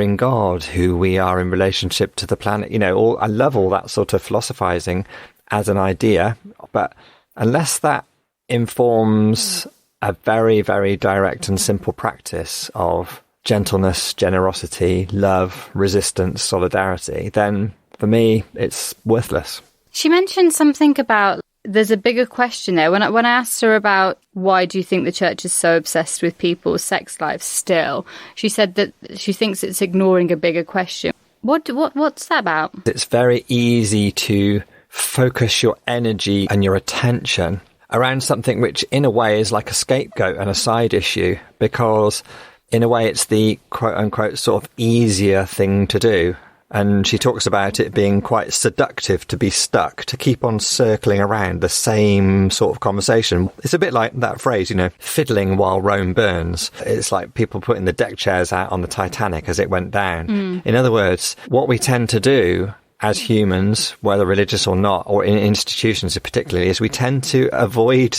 in God, who we are in relationship to the planet. I love all that sort of philosophizing as an idea, but unless that informs a very, very direct and simple practice of gentleness, generosity, love, resistance, solidarity, then for me, it's worthless. She mentioned something about there's a bigger question there. When I asked her about why do you think the church is so obsessed with people's sex lives still, she said that she thinks it's ignoring a bigger question. What's that about? It's very easy to focus your energy and your attention around something which in a way is like a scapegoat and a side issue, because in a way it's the quote unquote sort of easier thing to do. And she talks about it being quite seductive to be stuck, to keep on circling around the same sort of conversation. It's a bit like that phrase, fiddling while Rome burns. It's like people putting the deck chairs out on the Titanic as it went down. In other words, what we tend to do as humans, whether religious or not, or in institutions particularly, is we tend to avoid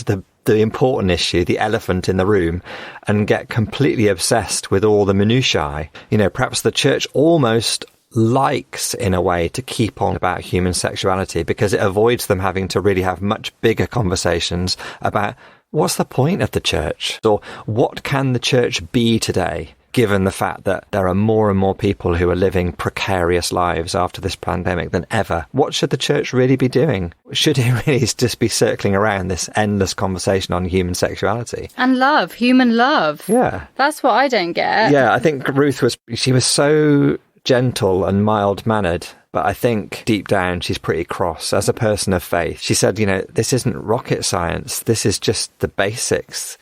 the important issue, the elephant in the room, and get completely obsessed with all the minutiae. Perhaps the church almost likes, in a way, to keep on about human sexuality because it avoids them having to really have much bigger conversations about what's the point of the church, or what can the church be today, given the fact that there are more and more people who are living precarious lives after this pandemic than ever. What should the church really be doing? Should it really just be circling around this endless conversation on human sexuality? And love, human love. Yeah. That's what I don't get. Yeah, I think Ruth was so gentle and mild-mannered, but I think deep down she's pretty cross as a person of faith. She said, this isn't rocket science. This is just the basics.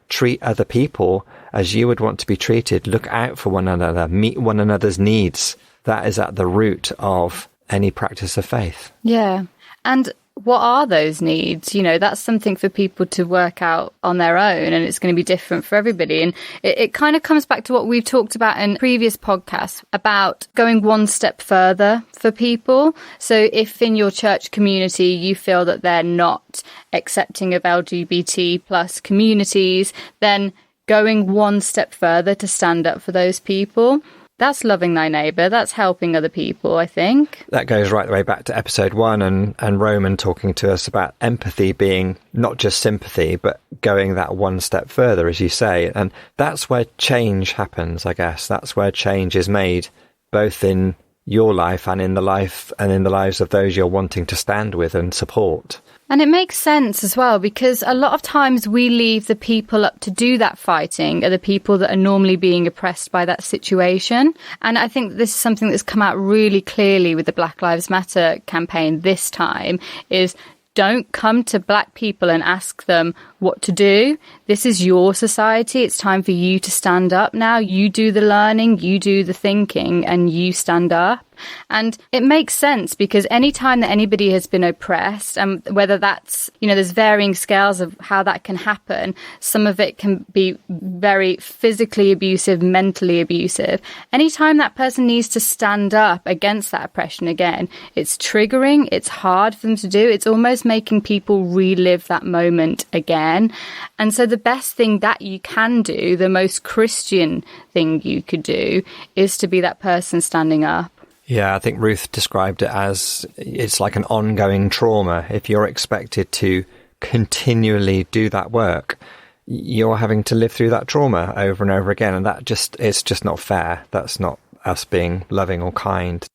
Treat other people as you would want to be treated. Look out for one another. Meet one another's needs. That is at the root of any practice of faith. Yeah. And what are those needs? That's something for people to work out on their own, and it's going to be different for everybody. And it kind of comes back to what we've talked about in previous podcasts about going one step further for people. So if in your church community you feel that they're not accepting of LGBT plus communities, then going one step further to stand up for those people. That's loving thy neighbour. That's helping other people, I think. That goes right the way back to episode 1 and Roman talking to us about empathy being not just sympathy, but going that one step further, as you say. And that's where change happens, I guess. That's where change is made, both in your life and in the lives of those you're wanting to stand with and support. And it makes sense as well, because a lot of times we leave the people up to do that fighting are the people that are normally being oppressed by that situation. And I think this is something that's come out really clearly with the Black Lives Matter campaign this time, is don't come to Black people and ask them what to do. This is your society. It's time for you to stand up now. You do the learning, you do the thinking, and you stand up. And it makes sense, because any time that anybody has been oppressed, and whether that's, there's varying scales of how that can happen. Some of it can be very physically abusive, mentally abusive. Anytime that person needs to stand up against that oppression again, it's triggering, it's hard for them to do. It's almost making people relive that moment again. And so the best thing that you can do, the most Christian thing you could do, is to be that person standing up. Yeah, I think Ruth described it as it's like an ongoing trauma. If you're expected to continually do that work, you're having to live through that trauma over and over again. And it's just not fair. That's not us being loving or kind.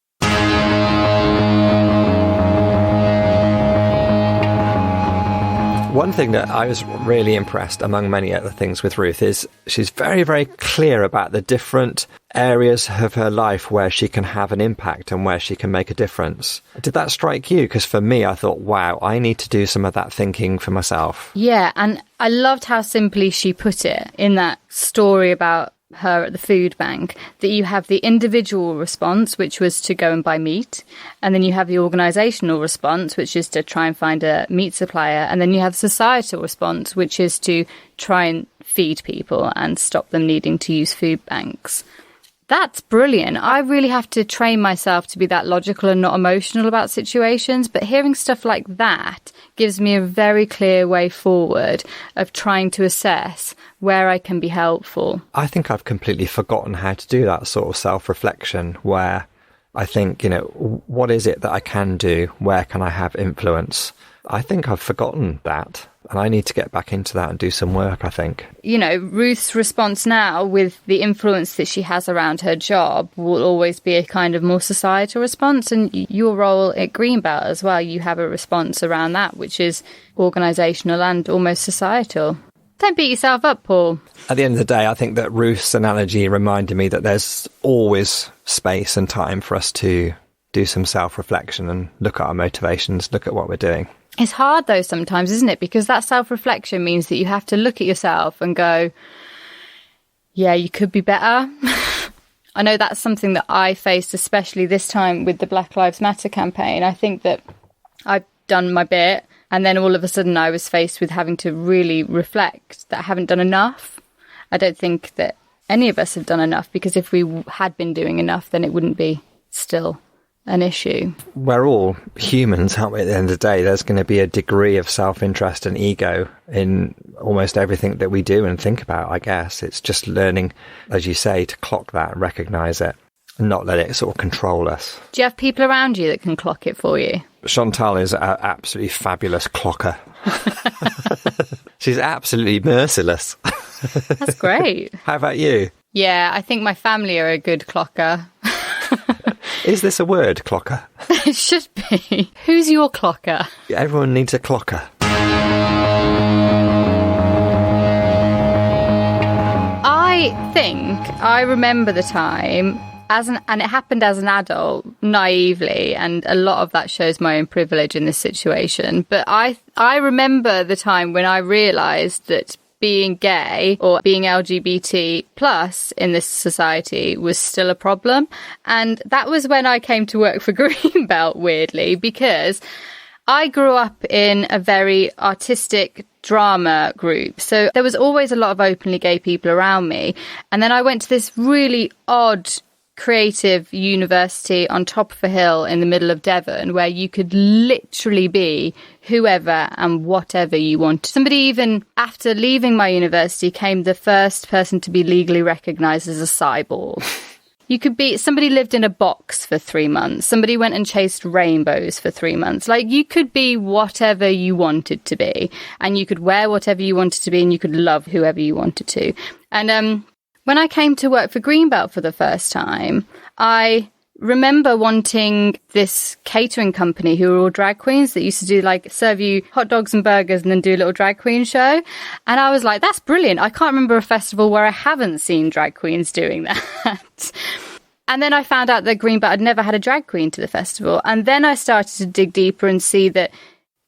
One thing that I was really impressed, among many other things, with Ruth is she's very, very clear about the different areas of her life where she can have an impact and where she can make a difference. Did that strike you? Because for me, I thought, wow, I need to do some of that thinking for myself. Yeah, and I loved how simply she put it in that story about her at the food bank, that you have the individual response, which was to go and buy meat, and then you have the organisational response, which is to try and find a meat supplier, and then you have the societal response, which is to try and feed people and stop them needing to use food banks. That's brilliant. I really have to train myself to be that logical and not emotional about situations, but hearing stuff like that gives me a very clear way forward of trying to assess where I can be helpful. I think I've completely forgotten how to do that sort of self-reflection where I think, what is it that I can do? Where can I have influence? I think I've forgotten that. And I need to get back into that and do some work, I think. Ruth's response now, with the influence that she has around her job, will always be a kind of more societal response. And your role at Greenbelt as well, you have a response around that, which is organisational and almost societal. Don't beat yourself up, Paul. At the end of the day, I think that Ruth's analogy reminded me that there's always space and time for us to do some self-reflection and look at our motivations, look at what we're doing. It's hard, though, sometimes, isn't it? Because that self-reflection means that you have to look at yourself and go, yeah, you could be better. I know that's something that I faced, especially this time with the Black Lives Matter campaign. I think that I've done my bit, and then all of a sudden I was faced with having to really reflect that I haven't done enough. I don't think that any of us have done enough, because if we had been doing enough, then it wouldn't be still an issue. We're all humans, aren't we? At the end of the day, there's going to be a degree of self-interest and ego in almost everything that we do and think about, I guess. It's just learning, as you say, to clock that and recognise it. not let it sort of control us. Do you have people around you that can clock it for you? Chantal is an absolutely fabulous clocker. She's absolutely merciless. That's great. How about you? Yeah, I think my family are a good clocker. Is this a word, clocker? It should be. Who's your clocker? Everyone needs a clocker. I remember the time and it happened as an adult, naively, and a lot of that shows my own privilege in this situation. But I remember the time when I realised that being gay or being LGBT plus in this society was still a problem. And that was when I came to work for Greenbelt, weirdly, because I grew up in a very artistic drama group. So there was always a lot of openly gay people around me. And then I went to this really odd creative university on top of a hill in the middle of Devon, where you could literally be whoever and whatever you wanted. Somebody, even after leaving my university, came the first person to be legally recognised as a cyborg. You could be, somebody lived in a box for 3 months. Somebody went and chased rainbows for 3 months. Like, you could be whatever you wanted to be, and you could wear whatever you wanted to be, and you could love whoever you wanted to. And when I came to work for Greenbelt for the first time, I remember wanting this catering company who were all drag queens that used to do, like, serve you hot dogs and burgers and then do a little drag queen show. And I was like, that's brilliant. I can't remember a festival where I haven't seen drag queens doing that. And then I found out that Greenbelt had never had a drag queen to the festival. And then I started to dig deeper and see that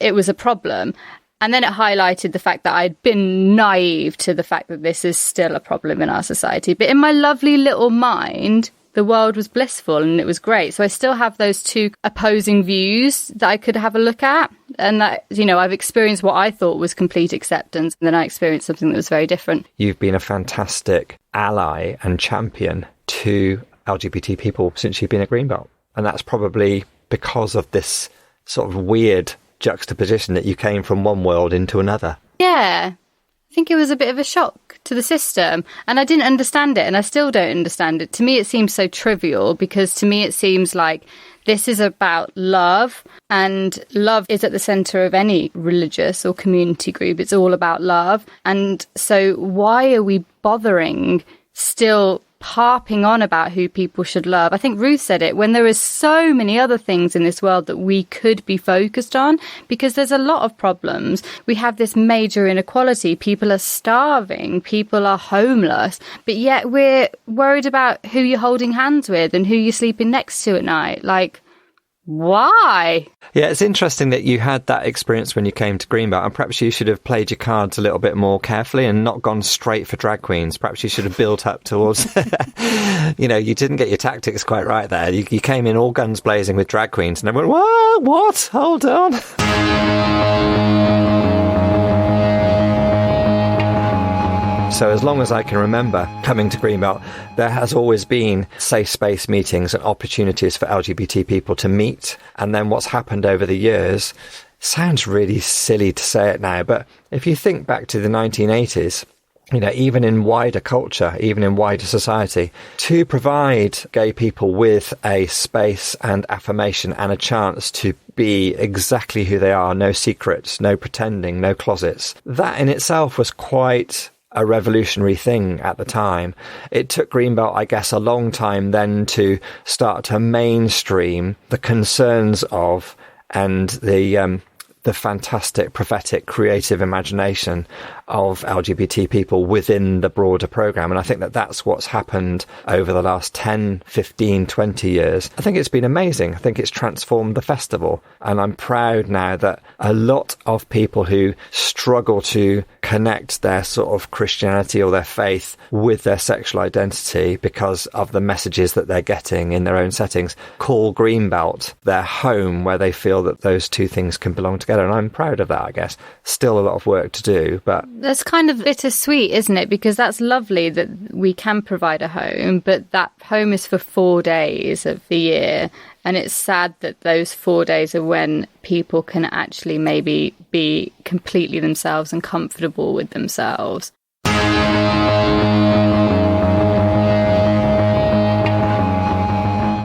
it was a problem. And then it highlighted the fact that I'd been naive to the fact that this is still a problem in our society. But in my lovely little mind, the world was blissful and it was great. So I still have those two opposing views that I could have a look at. And that, you know, I've experienced what I thought was complete acceptance, and then I experienced something that was very different. You've been a fantastic ally and champion to LGBT people since you've been at Greenbelt. And that's probably because of this sort of weird juxtaposition that you came from one world into another. Yeah, I think it was a bit of a shock to the system, and I didn't understand it, and I still don't understand it. To me, it seems so trivial, because to me it seems like this is about love, and love is at the centre of any religious or community group. It's all about love. And so why are we bothering still harping on about who people should love? I think Ruth said it, when there is so many other things in this world that we could be focused on, because there's a lot of problems. We have this major inequality. People are starving. People are homeless. But yet we're worried about who you're holding hands with and who you're sleeping next to at night. Like, why? Yeah, it's interesting that you had that experience when you came to Greenbelt, and perhaps you should have played your cards a little bit more carefully and not gone straight for drag queens. Perhaps you should have built up towards, you know, you didn't get your tactics quite right there. You came in all guns blazing with drag queens, and everyone, what? Hold on. So as long as I can remember coming to Greenbelt, there has always been safe space meetings and opportunities for LGBT people to meet. And then what's happened over the years, sounds really silly to say it now, but if you think back to the 1980s, you know, even in wider culture, even in wider society, to provide gay people with a space and affirmation and a chance to be exactly who they are, no secrets, no pretending, no closets, that in itself was quite a revolutionary thing at the time. It took Greenbelt, I guess, a long time then to start to mainstream the concerns of and the fantastic, prophetic, creative imagination of LGBT people within the broader programme. And I think that that's what's happened over the last 10, 15, 20 years. I think it's been amazing. I think it's transformed the festival. And I'm proud now that a lot of people who struggle to connect their sort of Christianity or their faith with their sexual identity because of the messages that they're getting in their own settings call Greenbelt their home, where they feel that those two things can belong together. And I'm proud of that, I guess. Still a lot of work to do, but that's kind of bittersweet, isn't it? Because that's lovely that we can provide a home, but that home is for 4 days of the year. And it's sad that those 4 days are when people can actually maybe be completely themselves and comfortable with themselves.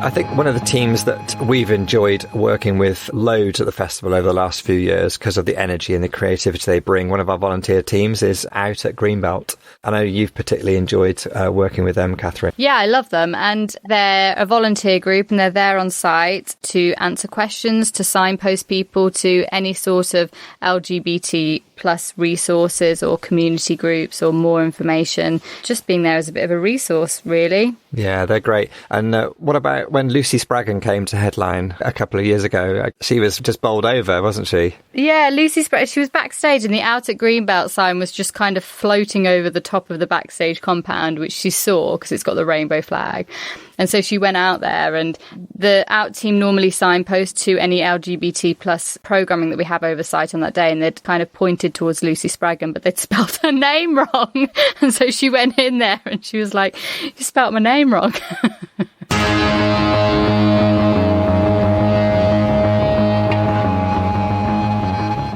I think one of the teams that we've enjoyed working with loads at the festival over the last few years because of the energy and the creativity they bring, one of our volunteer teams is out at Greenbelt. I know you've particularly enjoyed working with them, Catherine. Yeah, I love them. And they're a volunteer group and they're there on site to answer questions, to signpost people to any sort of LGBT plus resources or community groups or more information. Just being there as a bit of a resource, really. Yeah, they're great. And what about when Lucy Spraggan came to headline a couple of years ago? She was just bowled over, wasn't she? Yeah, Lucy Spraggan, she was backstage and the Out at Greenbelt sign was just kind of floating over the top of the backstage compound, which she saw because it's got the rainbow flag. And so she went out there, and the Out team normally signpost to any LGBT plus programming that we have oversight on that day, and they'd kind of pointed towards Lucy Spraggan, but they'd spelled her name wrong. And so she went in there and she was like, "You spelled my name wrong."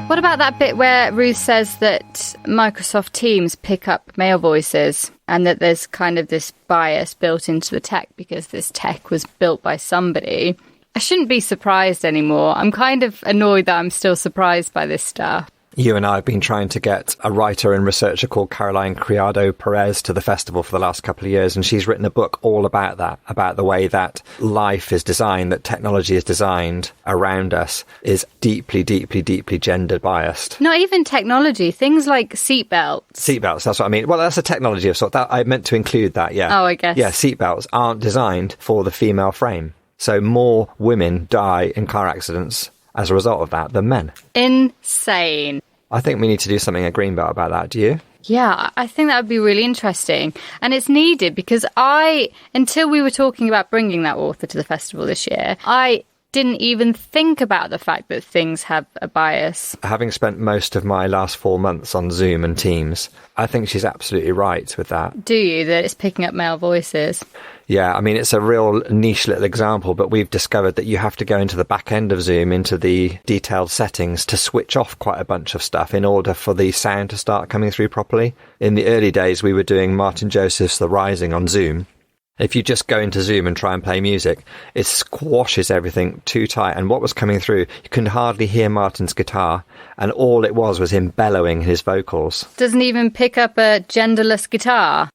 What about that bit where Ruth says that Microsoft Teams pick up male voices and that there's kind of this bias built into the tech because this tech was built by somebody? I shouldn't be surprised anymore. I'm kind of annoyed that I'm still surprised by this stuff. You and I have been trying to get a writer and researcher called Caroline Criado Perez to the festival for the last couple of years, and she's written a book all about that, about the way that life is designed, that technology is designed around us is deeply, deeply, deeply gender biased. Not even technology, things like seatbelts. Seatbelts, that's what I mean. Well, that's a technology of sort. That I meant to include that, yeah. Oh, I guess. Yeah, seatbelts aren't designed for the female frame. So more women die in car accidents as a result of that than men. Insane. I think we need to do something at Greenbelt about that. Do you? Yeah, I think that would be really interesting. And it's needed because until we were talking about bringing that author to the festival this year, I didn't even think about the fact that things have a bias. Having spent most of my last 4 months on Zoom and Teams, I think she's absolutely right with that. Do you? That it's picking up male voices? Yeah, I mean, it's a real niche little example, but we've discovered that you have to go into the back end of Zoom, into the detailed settings to switch off quite a bunch of stuff in order for the sound to start coming through properly. In the early days, we were doing Martin Joseph's The Rising on Zoom. If you just go into Zoom and try and play music, it squashes everything too tight. And what was coming through, you couldn't hardly hear Martin's guitar. And all it was him bellowing his vocals. Doesn't even pick up a genderless guitar.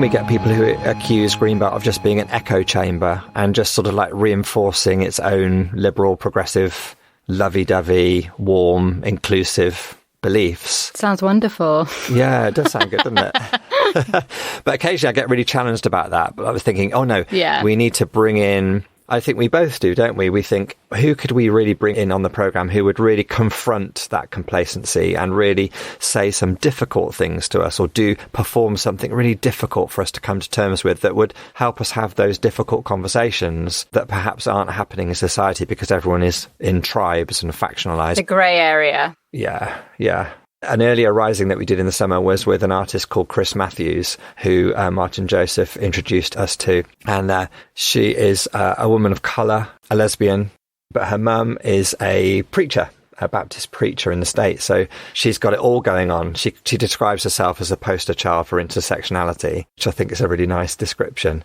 We get people who accuse Greenbelt of just being an echo chamber and just sort of like reinforcing its own liberal, progressive, lovey-dovey, warm, inclusive beliefs. Sounds wonderful. Yeah, it does sound good, doesn't it? But occasionally I get really challenged about that. But I was thinking, oh no, we need to bring in, I think we both do, don't we? We think, who could we really bring in on the programme who would really confront that complacency and really say some difficult things to us or perform something really difficult for us to come to terms with that would help us have those difficult conversations that perhaps aren't happening in society because everyone is in tribes and factionalised. The grey area. Yeah, yeah. An earlier rising that we did in the summer was with an artist called Chris Matthews, who Martin Joseph introduced us to. And she is a woman of colour, a lesbian, but her mum is a preacher, a Baptist preacher in the States. So she's got it all going on. She describes herself as a poster child for intersectionality, which I think is a really nice description.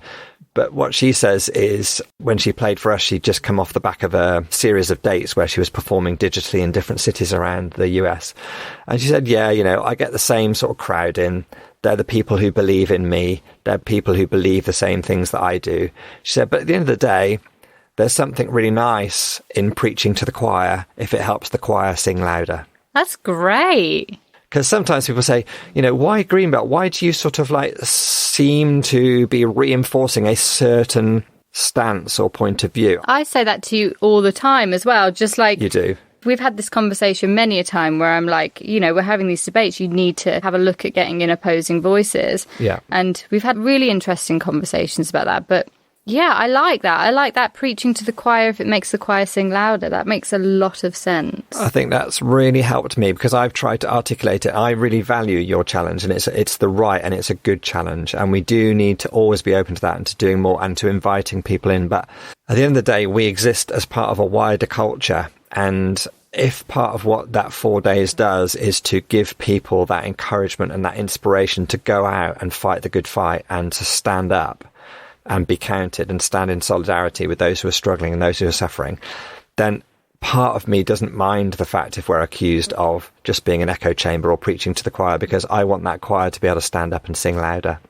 But what she says is when she played for us, she'd just come off the back of a series of dates where she was performing digitally in different cities around the US. And she said, yeah, I get the same sort of crowd in. They're the people who believe in me. They're people who believe the same things that I do. She said, but at the end of the day, there's something really nice in preaching to the choir if it helps the choir sing louder. That's great. Because sometimes people say, why Greenbelt? Why do you sort of like seem to be reinforcing a certain stance or point of view? I say that to you all the time as well. Just like you do. We've had this conversation many a time where I'm like, we're having these debates. You need to have a look at getting in opposing voices. Yeah. And we've had really interesting conversations about that. But yeah, I like that. I like that preaching to the choir if it makes the choir sing louder. That makes a lot of sense. I think that's really helped me because I've tried to articulate it. I really value your challenge and it's the right and it's a good challenge. And we do need to always be open to that and to doing more and to inviting people in. But at the end of the day, we exist as part of a wider culture. And if part of what that 4 days does is to give people that encouragement and that inspiration to go out and fight the good fight and to stand up and be counted and stand in solidarity with those who are struggling and those who are suffering, then part of me doesn't mind the fact if we're accused of just being an echo chamber or preaching to the choir, because I want that choir to be able to stand up and sing louder.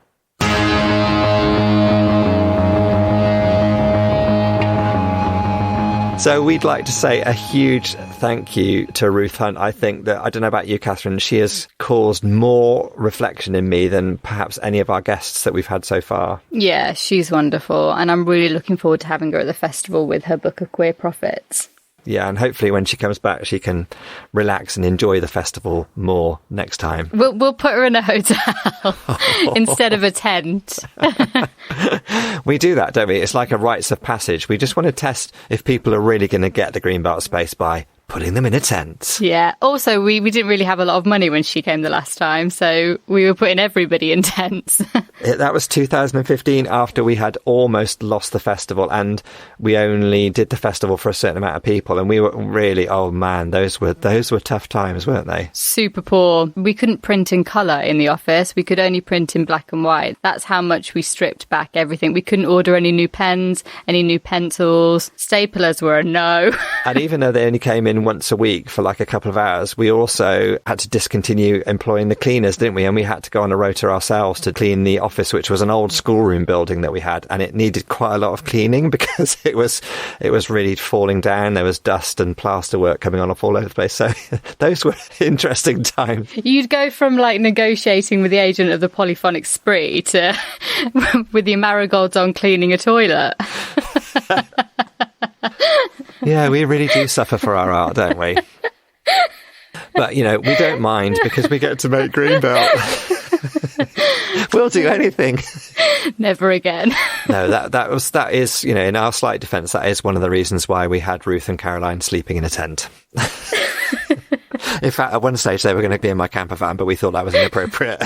So we'd like to say a huge thank you to Ruth Hunt. I think that, I don't know about you, Catherine, she has caused more reflection in me than perhaps any of our guests that we've had so far. Yeah, she's wonderful. And I'm really looking forward to having her at the festival with her Book of Queer Prophets. Yeah, and hopefully when she comes back, she can relax and enjoy the festival more next time. We'll put her in a hotel instead of a tent. We do that, don't we? It's like a rites of passage. We just want to test if people are really going to get the Greenbelt space by putting them in a tent. Yeah. Also, we didn't really have a lot of money when she came the last time, so we were putting everybody in tents. That was 2015, after we had almost lost the festival, and we only did the festival for a certain amount of people, and we were really, oh man, those were tough times, weren't they? Super poor. We couldn't print in colour in the office. We could only print in black and white. That's how much we stripped back everything. We couldn't order any new pens, any new pencils. Staplers were a no. And even though they only came in once a week for like a couple of hours, we also had to discontinue employing the cleaners, didn't we? And we had to go on a rota ourselves to clean the office, which was an old schoolroom building that we had, and it needed quite a lot of cleaning because it was really falling down. There was dust and plaster work coming on off all over the place. So those were interesting times. You'd go from like negotiating with the agent of the polyphonic spree to with your marigolds on cleaning a toilet. Yeah, we really do suffer for our art, don't we? But, you know, we don't mind because we get to make Greenbelt. We'll do anything. Never again. No, that is, you know, in our slight defence, that is one of the reasons why we had Ruth and Caroline sleeping in a tent. In fact, at one stage they were going to be in my camper van, but we thought that was inappropriate.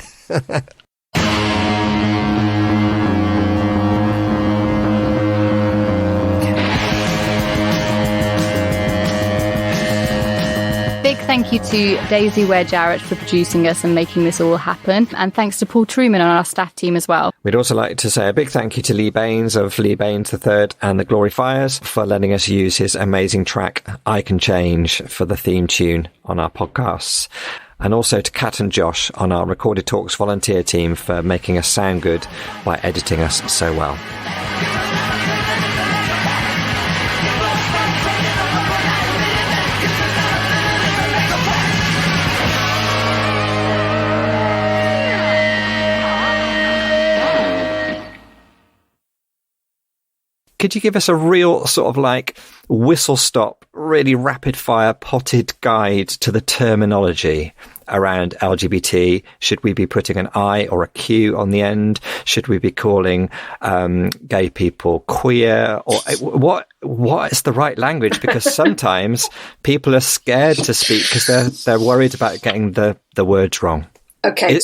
Big thank you to Daisy Ware-Jarrett for producing us and making this all happen. And thanks to Paul Truman on our staff team as well. We'd also like to say a big thank you to Lee Baines of Lee Baines III and the Glory Fires for letting us use his amazing track, I Can Change, for the theme tune on our podcasts. And also to Kat and Josh on our Recorded Talks volunteer team for making us sound good by editing us so well. Could you give us a real sort of like whistle-stop, really rapid-fire potted guide to the terminology around LGBT? Should we be putting an I or a Q on the end? Should we be calling gay people queer? Or what is the right language? Because sometimes people are scared to speak because they're worried about getting the words wrong. Okay,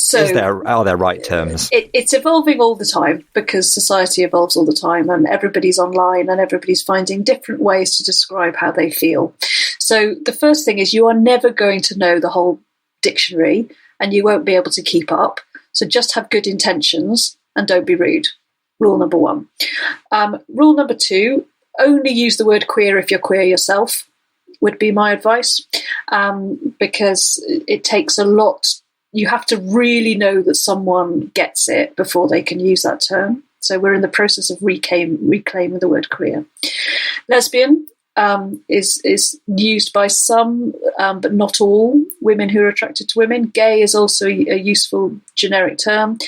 are there right terms? It's evolving all the time because society evolves all the time and everybody's online and everybody's finding different ways to describe how they feel. So the first thing is you are never going to know the whole dictionary and you won't be able to keep up. So just have good intentions and don't be rude. Rule number one. Rule number two, only use the word queer if you're queer yourself, would be my advice, because it takes a lot. You have to really know that someone gets it before they can use that term. So we're in the process of reclaiming the word queer. Lesbian is used by some, but not all, women who are attracted to women. Gay is also a useful generic term.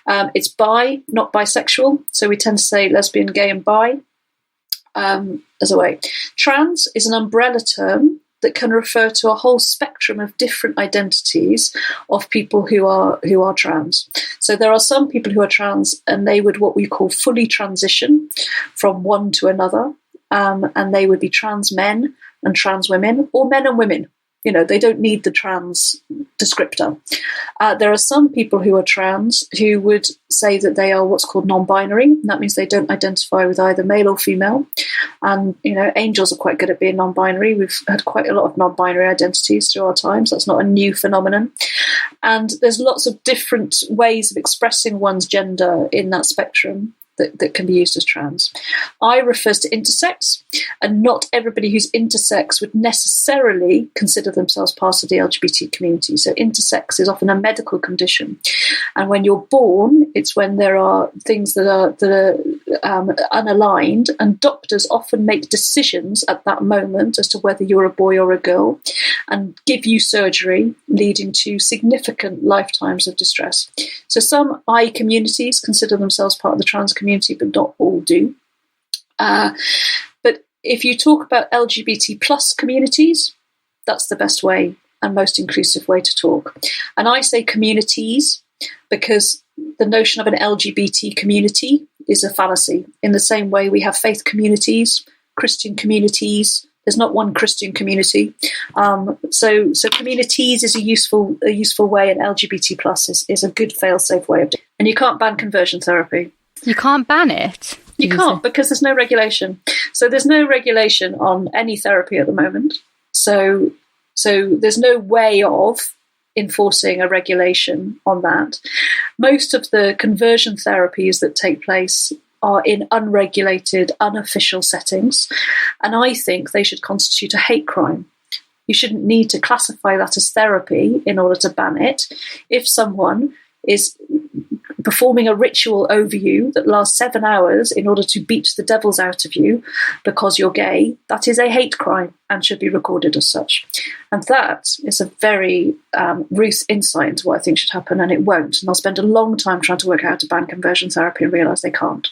It's bi, not bisexual. So we tend to say lesbian, gay and bi as a way. Trans is an umbrella term that can refer to a whole spectrum of different identities of people who are trans. So there are some people who are trans and they would what we call fully transition from one to another, and they would be trans men and trans women, or men and women. They don't need the trans descriptor. There are some people who are trans who would say that they are what's called non-binary. And that means they don't identify with either male or female. And, angels are quite good at being non-binary. We've had quite a lot of non-binary identities through our times. That's not a new phenomenon. And there's lots of different ways of expressing one's gender in that spectrum that can be used as trans. I refers to intersex, and not everybody who's intersex would necessarily consider themselves part of the LGBT community. So intersex is often a medical condition, and when you're born, it's when there are things that are unaligned, and doctors often make decisions at that moment as to whether you're a boy or a girl, and give you surgery, leading to significant lifetimes of distress. So some I communities consider themselves part of the trans community, but not all do. But if you talk about LGBT plus communities, that's the best way and most inclusive way to talk. And I say communities because the notion of an LGBT community is a fallacy. In the same way we have faith communities, Christian communities. There's not one Christian community. So communities is a useful way, and LGBT plus is a good fail-safe way of doing it. And you can't ban conversion therapy. You can't ban it? You can't, because there's no regulation. So there's no regulation on any therapy at the moment. So there's no way of enforcing a regulation on that. Most of the conversion therapies that take place are in unregulated, unofficial settings, and I think they should constitute a hate crime. You shouldn't need to classify that as therapy in order to ban it. If someone is performing a ritual over you that lasts 7 hours in order to beat the devils out of you because you're gay, that is a hate crime and should be recorded as such. And that is a very Ruth insight into what I think should happen, and it won't. And I'll spend a long time trying to work out how to ban conversion therapy and realise they can't.